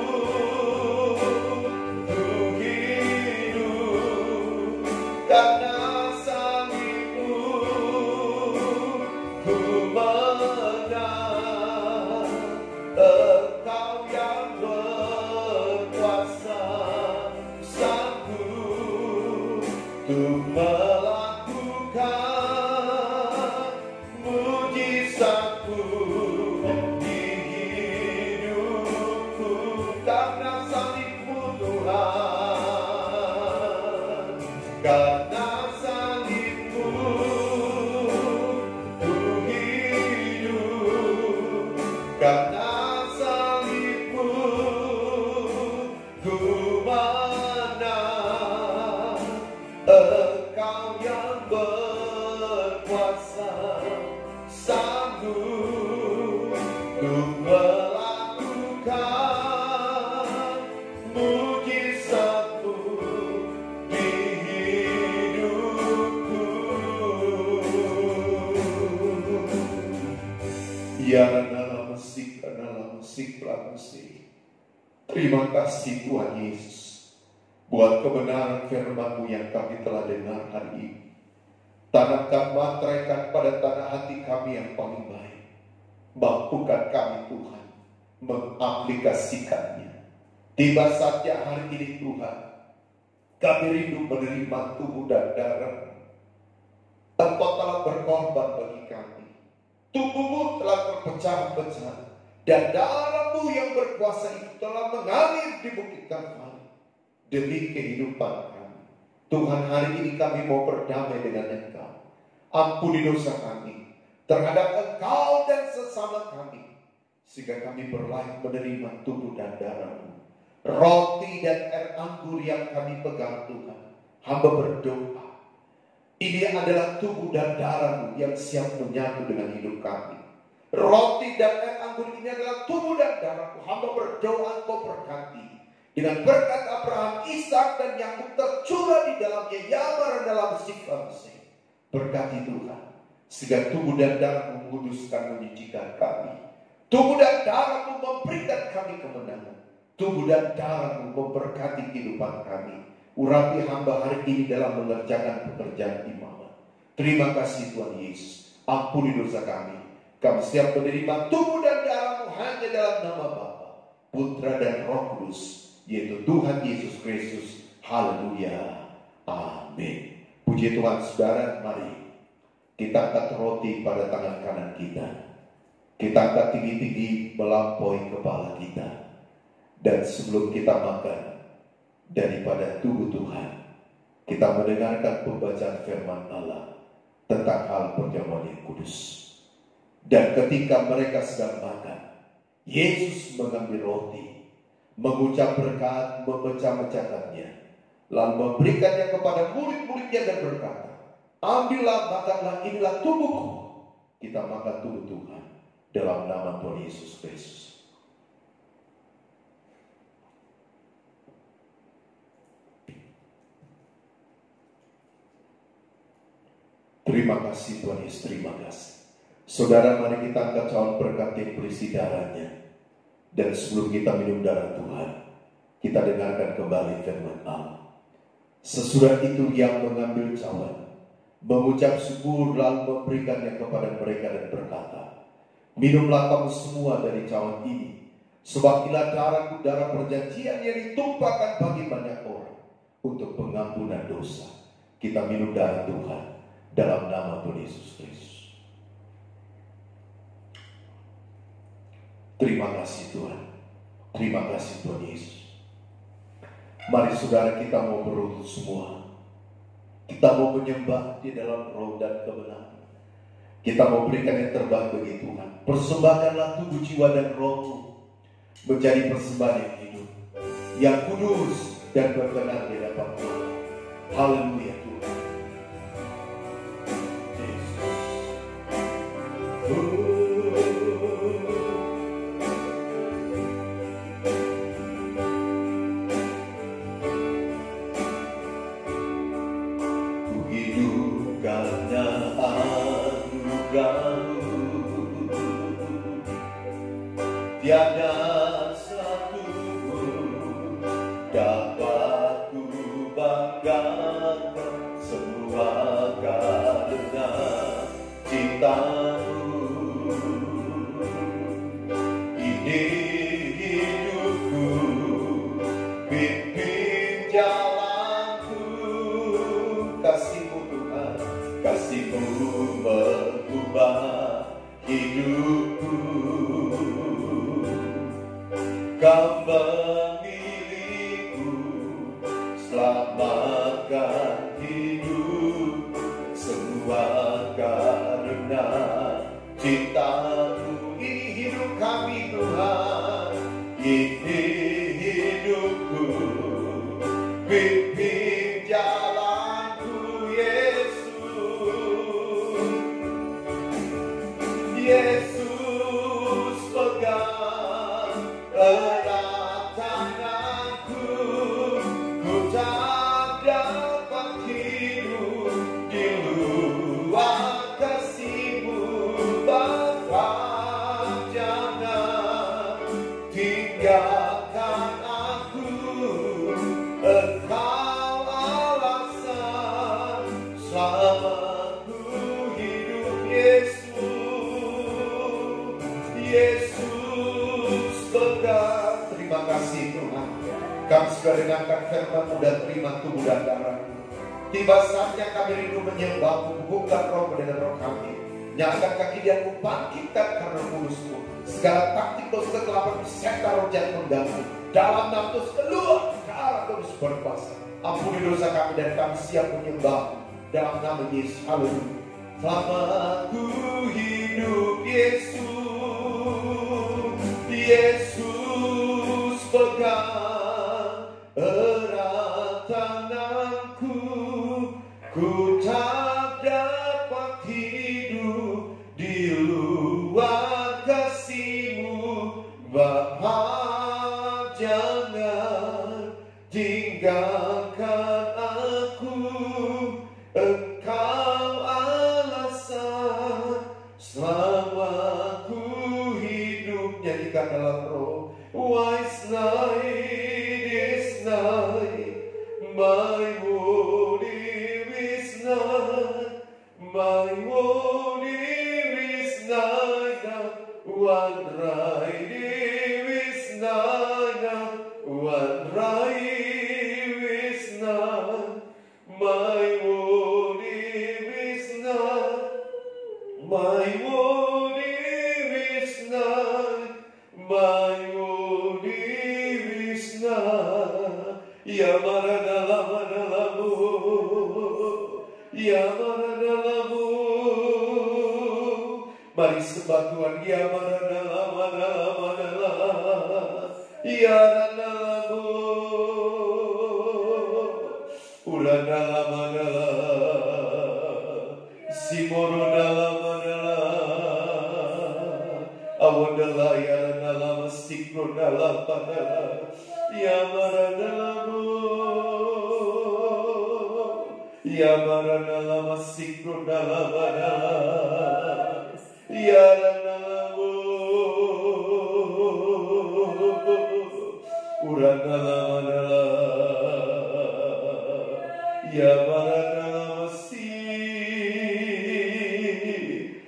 ku hidup, karena salib-Mu ku menang. Engkau yang berkuasa, sanggup untuk melakukan mujizat-Mu di hidupku. Karena salib-Mu Tuhan, karena salib-Mu ku hidup, karena salib-Mu Engkau yang berkuasa, sanggup untuk melakukan mujizat-Mu di hidupku. Ya dalam musik, terima kasih Tuhan Yesus buat kebenaran firman-Mu yang kami telah dengar hari ini. Tanamkan, materaikan pada tanah hati kami yang paling baik. Mampukan kami Tuhan mengaplikasikannya. Tiba saatnya hari ini Tuhan, kami rindu menerima tubuh dan darah. Engkau telah berkorban bagi kami. Tubuh-Mu telah terpecah-pecah, dan darah-Mu yang berkuasa itu telah mengalir di bukit Kalvari demi kehidupan kami. Tuhan, hari ini kami mau berdamai dengan Engkau. Ampuni dosa kami terhadap Engkau dan sesama kami, sehingga kami berlayak menerima tubuh dan darah-Mu. Roti dan air anggur yang kami pegang Tuhan, hamba berdoa, ini adalah tubuh dan darah-Mu yang siap menyatu dengan hidup kami. Roti dan air anggur ini adalah tubuh dan darah-Mu. Hamba berdoa Engkau berkati. Dengan berkat Abraham, Ishak dan Yakub tercurah di dalamnya Yamar dalam sifat-sifat. Berkati Tuhan, sehingga tubuh dan darah-Mu menguduskan, menyucikan kami. Tubuh dan darah-Mu memberikan kami kemenangan. Tubuh dan darah-Mu memberkati kehidupan kami. Urapi hamba hari ini dalam mengerjakan pekerjaan imamat. Terima kasih Tuhan Yesus. Ampuni dosa kami. Kami siap menerima tubuh dan darah-Mu hanya dalam nama Bapa, Putra dan Roh Kudus, yaitu Tuhan Yesus Kristus. Haleluya. Amin. Puji Tuhan. Saudara, mari kita angkat roti pada tangan kanan kita. Kita angkat tinggi-tinggi melampaui kepala kita. Dan sebelum kita makan daripada tubuh Tuhan, kita mendengarkan pembacaan firman Allah tentang hal perjamuan yang kudus. Dan ketika mereka sedang makan, Yesus mengambil roti, mengucap berkat, memecah-mecahkannya, lalu memberikannya kepada murid-muridnya dan berkata, ambillah, makanlah, inilah tubuhku. Kita makan tubuh Tuhan dalam nama Tuhan Yesus Kristus. Terima kasih Tuhan Yesus, terima kasih. Saudara, mari kita angkat cawan berkat yang berisi darahnya. Dan sebelum kita minum darah Tuhan, kita dengarkan kembali firman Allah. Sesudah itu yang mengambil cawan, mengucap syukur, lalu memberikannya kepada mereka dan berkata, minumlah kamu semua dari cawan ini, sebab inilah darahku, darah perjanjian yang ditumpahkan bagi banyak orang untuk pengampunan dosa. Kita minum darah Tuhan dalam nama Tuhan Yesus Kristus. Terima kasih Tuhan. Terima kasih Tuhan Yesus. Mari saudara, kita mau berlutut semua. Kita mau menyembah di dalam roh dan kebenaran. Kita mau berikan yang terbaik bagi Tuhan. Persembahkanlah tubuh, jiwa dan rohmu menjadi persembahan yang hidup, yang kudus dan berkenan di hadapan Tuhan. Haleluya Tuhan. Tiada satu dapat ku banggakan, semua karena cintamu. Ini hidupku, pimpin jalanku, kasih-Mu Tuhan, kasih-Mu mengubah hidupku. Kau memilihku, selamatkan hidup, semua karena cintamu. Ini hidup kami Tuhan, ini hidupku, pimpin jalanku, firman-Mu dan terima tubuh dan darah-Mu. Tiba saatnya kami rindu menyembah-Mu, bukan roh dengan roh kami. Nyatakan kaki dan bangkitkan karena kudus-Mu. Segala taktik dosa kegelapan setan roh jahat mengganggu. Dalam nama Yesus keluar ke arah Kudus berkuasa. Ampuni dosa kami dan kami siap menyembah-Mu. Dalam nama Yesus, haleluya. Selamat ku hidup Yesus, Yesus pegang erat tanganku, ku tak dapat hidup di luar kasih-Mu. Bapa, jangan tinggalkan aku, Engkau alasan selama ku hidup. Nyanyikan dalam roh. Wise night is night, my worry is night, my worry is night, one right is night, one right is night, my worry is night, my worry is night, my worry is night. Ya maranalamu, ya maranalamu. Mari sembah Tuhan. Ya maranalamu, ya maranalamu, uranalamu, simorunalamu, awandala ya maranalamu, sikronalamu, ya maranalamu, ya maranalamu, sikronalamu, ya maranalamu, uranalamu, ya maranalamu,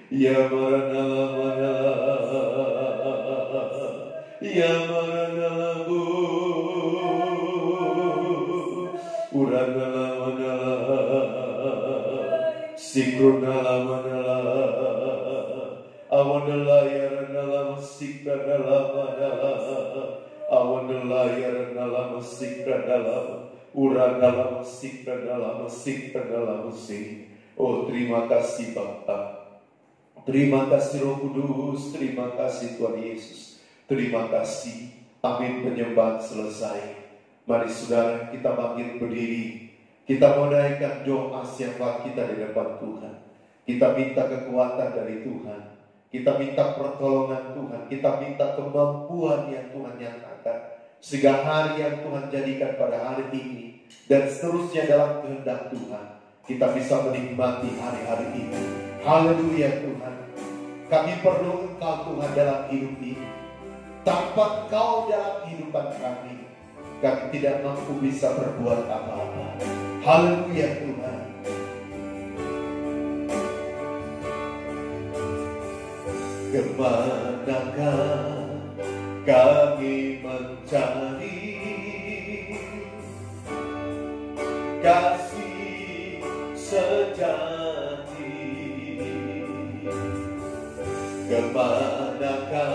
ya maranalamu, ya maranalamu, uranalamu, sikronalamu, awandala ya ranalamu, sikronalamu, awandala ya ranalamu, sikronalamu, uranalamu, sikronalamu, sikronalamu. Oh, terima kasih Bapa. Terima kasih Roh Kudus, terima kasih Tuhan Yesus, terima kasih. Amin. Penyembahan selesai. Mari saudara, kita bangkit berdiri. Kita menaikkan doa syafaat kita di depan Tuhan. Kita minta kekuatan dari Tuhan. Kita minta pertolongan Tuhan. Kita minta kemampuan yang Tuhan nyatakan. Sehingga hari yang Tuhan jadikan pada hari ini dan seterusnya dalam kehendak Tuhan, kita bisa menikmati hari-hari ini. Haleluya Tuhan. Kami perlu Engkau Tuhan dalam hidup ini. Tanpa Engkau dalam kehidupan kami tidak mampu bisa berbuat apa-apa. Haleluya Tuhan. Kemanakah kami mencari kasih sejati? Kemanakah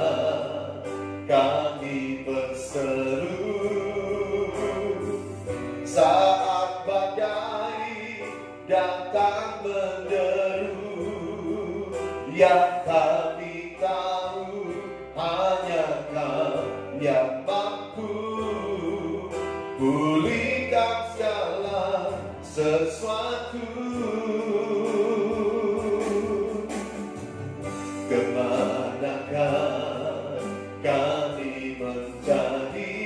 kami berseru saat badai datang menderu? Yang kami tahu hanya Kau yang mampu pulihkan segala sesuatu. Kemanakah kami mencari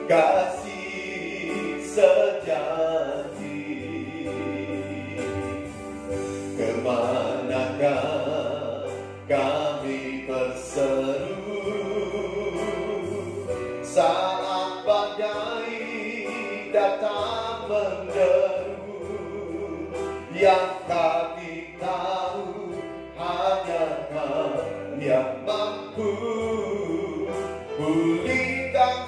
kasih sejati? Kemanakah kami berseru saat badai datang menderu? Yang kami tahu hanya Kau yang mampu pulihkan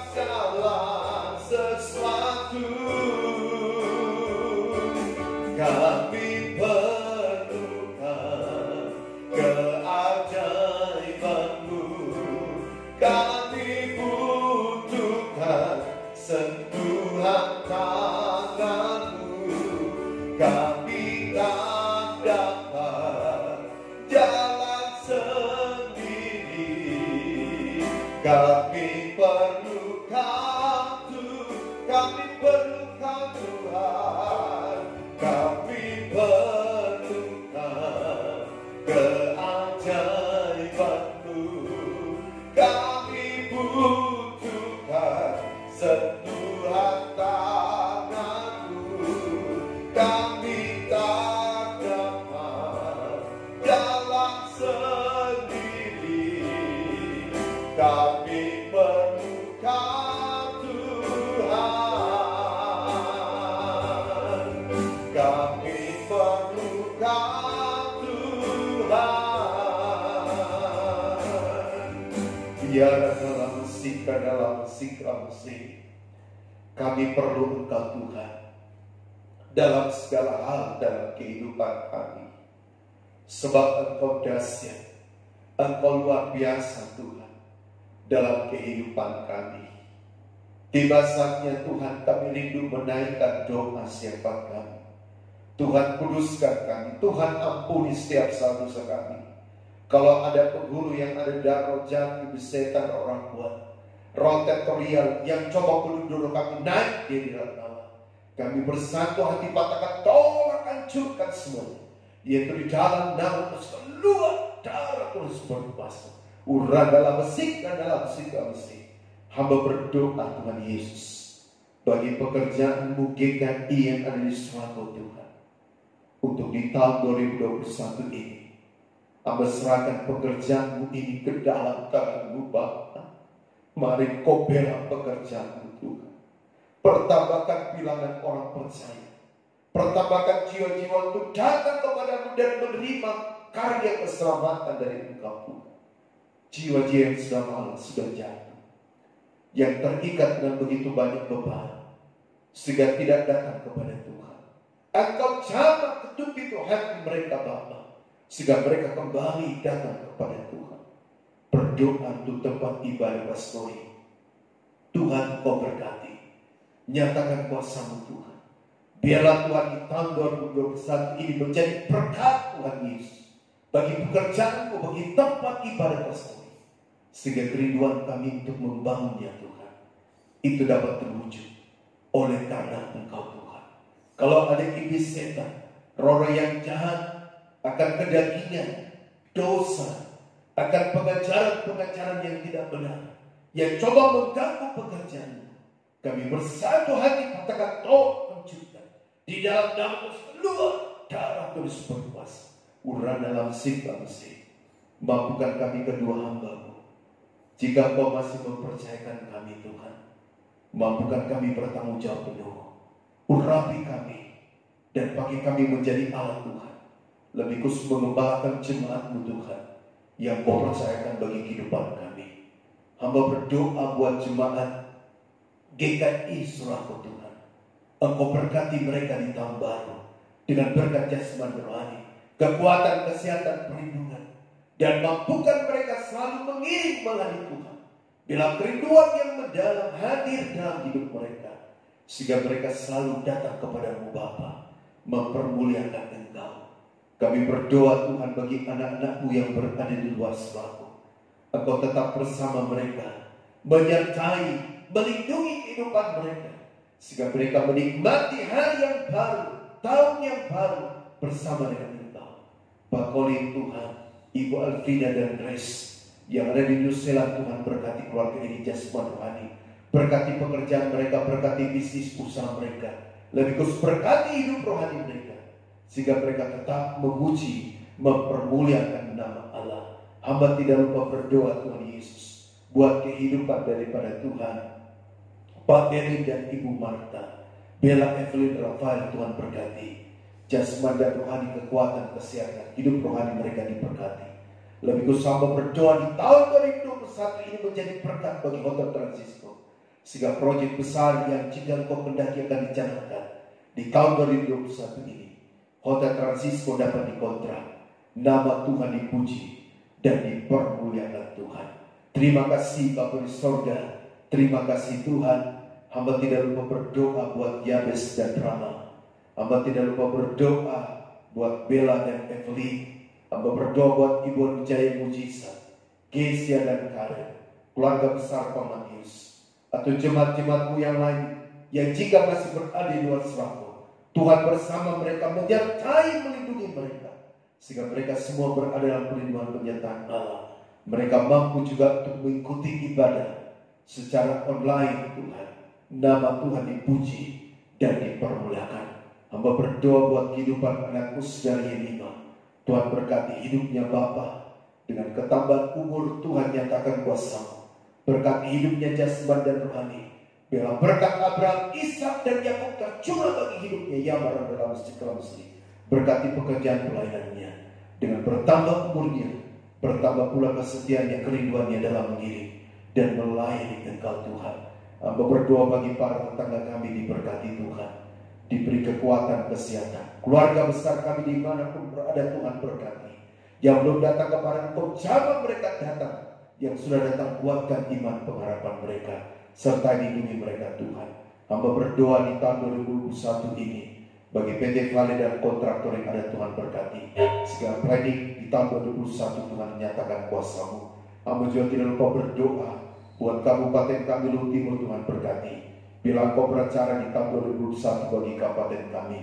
sentuhan tanganmu, kami tak dapat jalan sendiri. Kami perlukan Tuhan, kami perlukan keajaiban-Mu, kami butuhkan sentuhan tangan-Mu, kami tak dapat jalan sendiri. Kami perlukan Tuhan, kami perlukan Tuhan. Biar dalam sikap kami perlu Engkau Tuhan dalam segala hal dalam kehidupan kami. Sebab Engkau dahsyat, Engkau luar biasa Tuhan dalam kehidupan kami. Tiba saatnya Tuhan kami rindu menaikkan doa setiap kami. Tuhan kuduskan kami, Tuhan ampuni setiap salah dosa kami. Kalau ada penghulu yang ada darah jati, besetan orang buat, roh tektorial yang coba bunuh kami naik di dalam nama. Kami bersatu hati katakan tolak hancurkan semuanya, yaitu di dalam nama Yesus keluar darah Yesus berkuasa. Urang dalam mesik dan dalam mesik. Hamba berdoa Tuhan Yesus bagi pekerjaan-Mu GKI yang ada di Surakarta Tuhan. Untuk di tahun 2021 ini, hamba serahkan pekerjaan-Mu ini ke dalam tangan-Mu Bapa. Mari Kau bela pekerjaan-Mu Tuhan. Pertambahkan bilangan orang percaya. Pertambahkan jiwa-jiwa untuk datang kepada-Mu dan menerima karya keselamatan dari Engkau Tuhan. Jiwa-jiwa yang sudah malas, sudah jatuh, yang terikat dengan begitu banyak beban, sehingga tidak datang kepada Tuhan. Engkau jamah ketuk itu hati mereka Bapa, sehingga mereka kembali datang kepada Tuhan. Berdoa untuk tempat ibadah pastori. Tuhan Kau berkati, nyatakan kuasa-Mu Tuhan. Biarlah Tuhan di tahun 2021 ini menjadi berkat Tuhan Yesus bagi pekerjaanku, bagi tempat ibadah pastori, sehingga kerinduan kami untuk membangunnya Tuhan itu dapat terwujud oleh karena Engkau Tuhan. Kalau ada iblis setan, roh yang jahat akan kedagingan, dosa, akan pengajaran-pengajaran yang tidak benar, yang coba mengganggu pekerjaan, kami bersatu hati katakan tolong hancurkan di dalam nama Yesus keluar darah Yesus berkuasa. Urang dalam sikap mesih, mampukan kami kedua hamba-Mu. Jika Kau masih mempercayakan kami Tuhan, mampukan kami bertanggung jawab penuh. Urapi kami dan pakai kami menjadi alat Tuhan, lebih khusus mengembangkan jemaat-Mu Tuhan yang Kau percayakan bagi kehidupan kami. Hamba berdoa buat jemaat GKI Surakarta Tuhan. Engkau berkati mereka di tahun baru dengan berkat jasmani rohani, kekuatan, kesehatan, perlindungan, dan mampukan mereka selalu mengiring melalui Tuhan. Bila kerinduan yang mendalam hadir dalam hidup mereka, sehingga mereka selalu datang kepada-Mu Bapa, mempermuliakan Engkau. Kami berdoa Tuhan bagi anak-anak-Mu yang berada di luar Surakarta. Engkau tetap bersama mereka, menyertai, melindungi kehidupan mereka, sehingga mereka menikmati hari yang baru, tahun yang baru bersama dengan Engkau. Pakoli Tuhan, Ibu Alvina dan Grace yang ada di New Zealand, Tuhan berkati keluarga ini jasmani rohani, berkati pekerjaan mereka, berkati bisnis usaha mereka, lebih khusus berkati hidup rohani mereka, sehingga mereka tetap memuji, mempermuliakan nama Allah. Hamba tidak lupa berdoa Tuhan Yesus buat kehidupan daripada Tuhan Pak Eri dan Ibu Marta, Bella Evelyn Rafael, Tuhan berkati jasmani dan rohani, kekuatan, kesehatan, hidup rohani mereka diberkati. Lebih khusus hamba berdoa di tahun 2021 ini menjadi berkat bagi Hotel Transisco, sehingga proyek besar yang jika Engkau kendaki akan dijalankan di tahun 2021 ini, Hotel Transisco dapat dikontrak, nama Tuhan dipuji dan dipermuliakan Tuhan. Terima kasih Bapa di sorga, terima kasih Tuhan. Hamba tidak lupa berdoa buat Yabes dan Rama. Hamba tidak lupa berdoa buat Bella dan Evelyn. Hamba berdoa buat Ibu Wijaya Mujisa, Gesia dan Karen, keluarga besar Pamanius, atau jemaat-jemaatmu yang lain yang jika masih berada di luar Serapun, Tuhan bersama mereka menyertai melindungi mereka, sehingga mereka semua berada dalam perlindungan penyertaan Allah. Mereka mampu juga untuk mengikuti ibadah secara online. Tuhan, nama Tuhan dipuji dan dipermuliakan. Hamba berdoa buat kehidupan anakku saudara Yelima. Tuhan berkati hidupnya Bapa dengan ketambahan umur. Tuhan nyatakan kuasa-Mu. Berkati hidupnya jasmani dan rohani. Bila berkat Abraham, Ishak dan Yakub tercurah bagi hidupnya Yamaran dalam Istiqlal Mesri. Berkati pekerjaan pelayanannya. Dengan bertambah umurnya, bertambah pula kesetiaannya, kerinduannya dalam mengiring dan melayani Engkau Tuhan. Hamba berdoa bagi para tetangga kami, diberkati Tuhan, diberi kekuatan, kesehatan. Keluarga besar kami dimanapun berada, Tuhan berkati. Yang belum datang kepada Engkau, jangan mereka datang. Yang sudah datang, kuatkan iman pengharapan mereka, serta lindungi mereka Tuhan. Hamba berdoa di tahun 2021 ini bagi PT Vale dan kontraktor yang ada, Tuhan berkati. Segala planning di tahun 2021 Tuhan nyatakan kuasa-Mu. Hamba juga tidak lupa berdoa buat Kabupaten kami Luhut Timur, Tuhan berkati. Bila Engkau beracara di tahun 2021 bagi kabupaten kami,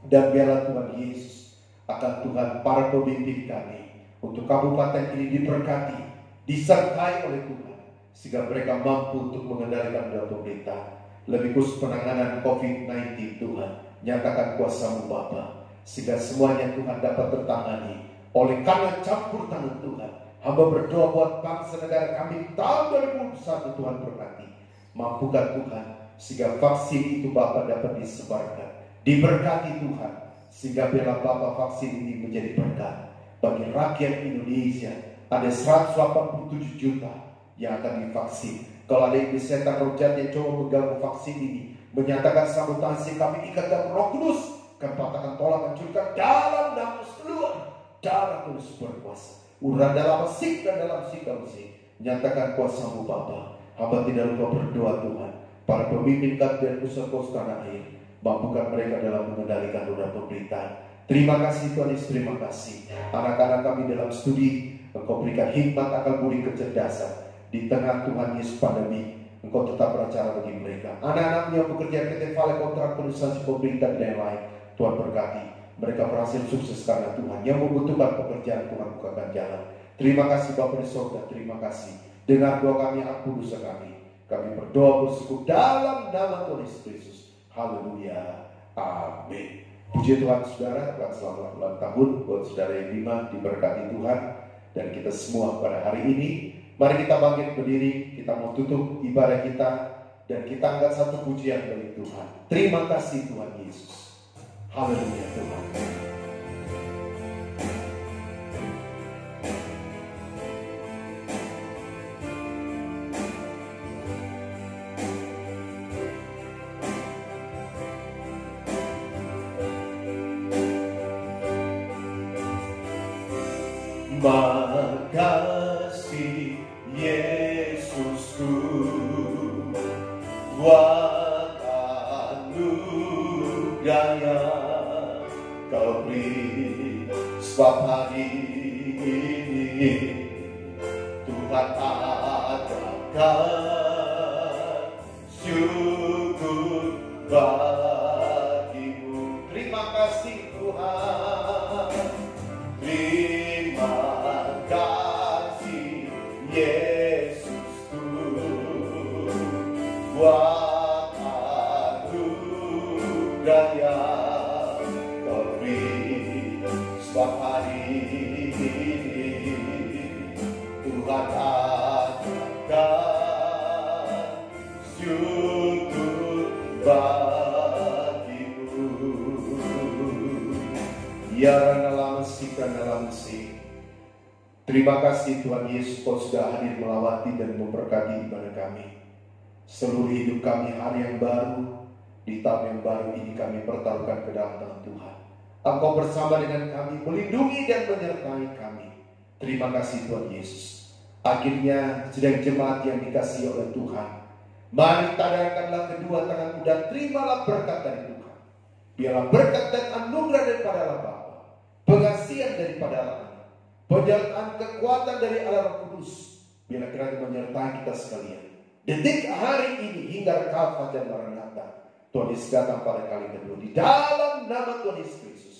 dan biarlah Tuhan Yesus akan Tuhan para pemimpin kami untuk kabupaten ini diberkati, disertai oleh Tuhan, sehingga mereka mampu untuk mengendalikan dalam pemerintah. Lebih khusus penanganan COVID-19 Tuhan, nyatakan kuasa-Mu Bapa, sehingga semuanya Tuhan dapat tertangani oleh karena campur tangan Tuhan. Hamba berdoa buat bangsa negara kami tahun 2021, Tuhan berkati. Mampukan Tuhan sehingga vaksin itu Bapa dapat disebarkan, diberkati Tuhan, sehingga bila Bapa vaksin ini menjadi berkat bagi rakyat Indonesia. Ada 187 juta yang akan divaksin. Kalau ada yang setan roh jahat yang coba mengganggu vaksin ini, menyatakan sabotase, kami ikat dalam Roh Kudus, kami patahkan tolak, hancurkan dalam nama keluar darah Kudus berkuasa. Urat dalam sik dan dalam sikap sik, nyatakan kuasa-Mu Bapa. Hamba tidak lupa berdoa Tuhan, para pemimpin kami dan pusat-pusat tanah air, mampukan mereka dalam mengendalikan roda pemerintahan. Terima kasih Tuhan Yesus, terima kasih. Anak-anak kami dalam studi, Engkau berikan hikmat, akal budi, kecerdasan. Di tengah Tuhan Yesus pandemi, Engkau tetap beracara bagi mereka. Anak-anakmu yang bekerja PT Vale, kontraktor, instansi pemerintah dan lain, Tuhan berkati. Mereka berhasil sukses karena Tuhan. Yang membutuhkan pekerjaan, Tuhan bukakan jalan. Terima kasih Bapa di surga, terima kasih. Dengar doa kami, ampun dosa kami. Kami berdoa bersyukur dalam nama Tuhan Yesus Kristus. Haleluya. Amin. Puji Tuhan saudara, dan selamat ulang tahun buat saudara yang lima, diberkati Tuhan. Dan kita semua pada hari ini, mari kita bangkit berdiri, kita mau tutup ibadah kita, dan kita angkat satu pujian bagi Tuhan. Terima kasih Tuhan Yesus. Haleluya Tuhan. Makasih Yesusku buat anugerah yang Kau beri, sebab hari ini Tuhan adakan syukur bagimu. Terima kasih Tuhan. Terima kasih Yesusku buat anugerah yang Kau beri, sebab hari ini Tuhan adakan syukur bagimu. Ya dalam sik dan dalam sik. Terima kasih Tuhan Yesus, Kau sudah hadir melawati dan memberkati ibadah kami. Seluruh hidup kami hari yang baru, di tahun yang baru ini kami pertaruhkan ke dalam tangan Tuhan. Engkau bersama dengan kami, melindungi dan menyertai kami. Terima kasih Tuhan Yesus. Akhirnya sedang jemaat yang dikasihi oleh Tuhan, Mari tadangkanlah kedua tanganmu dan terimalah berkat dari Tuhan. Biarlah berkat dan anugerah daripada Allah Bapa, pengasihan daripada Allah Anak, penyertaan kekuatan dari Allah Roh Kudus, biarlah kiranya menyertai kita sekalian. Detik hari ini hingga kafah dan Maranatha, Tuhan Yesus datang pada kali kedua. Di dalam nama Tuhan Yesus Kristus,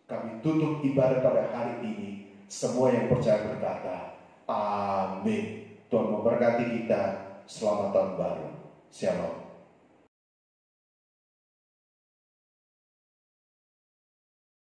kami tutup ibadah pada hari ini. Semua yang percaya berkata, amin. Tuhan memberkati kita. Selamat tahun baru. Shalom.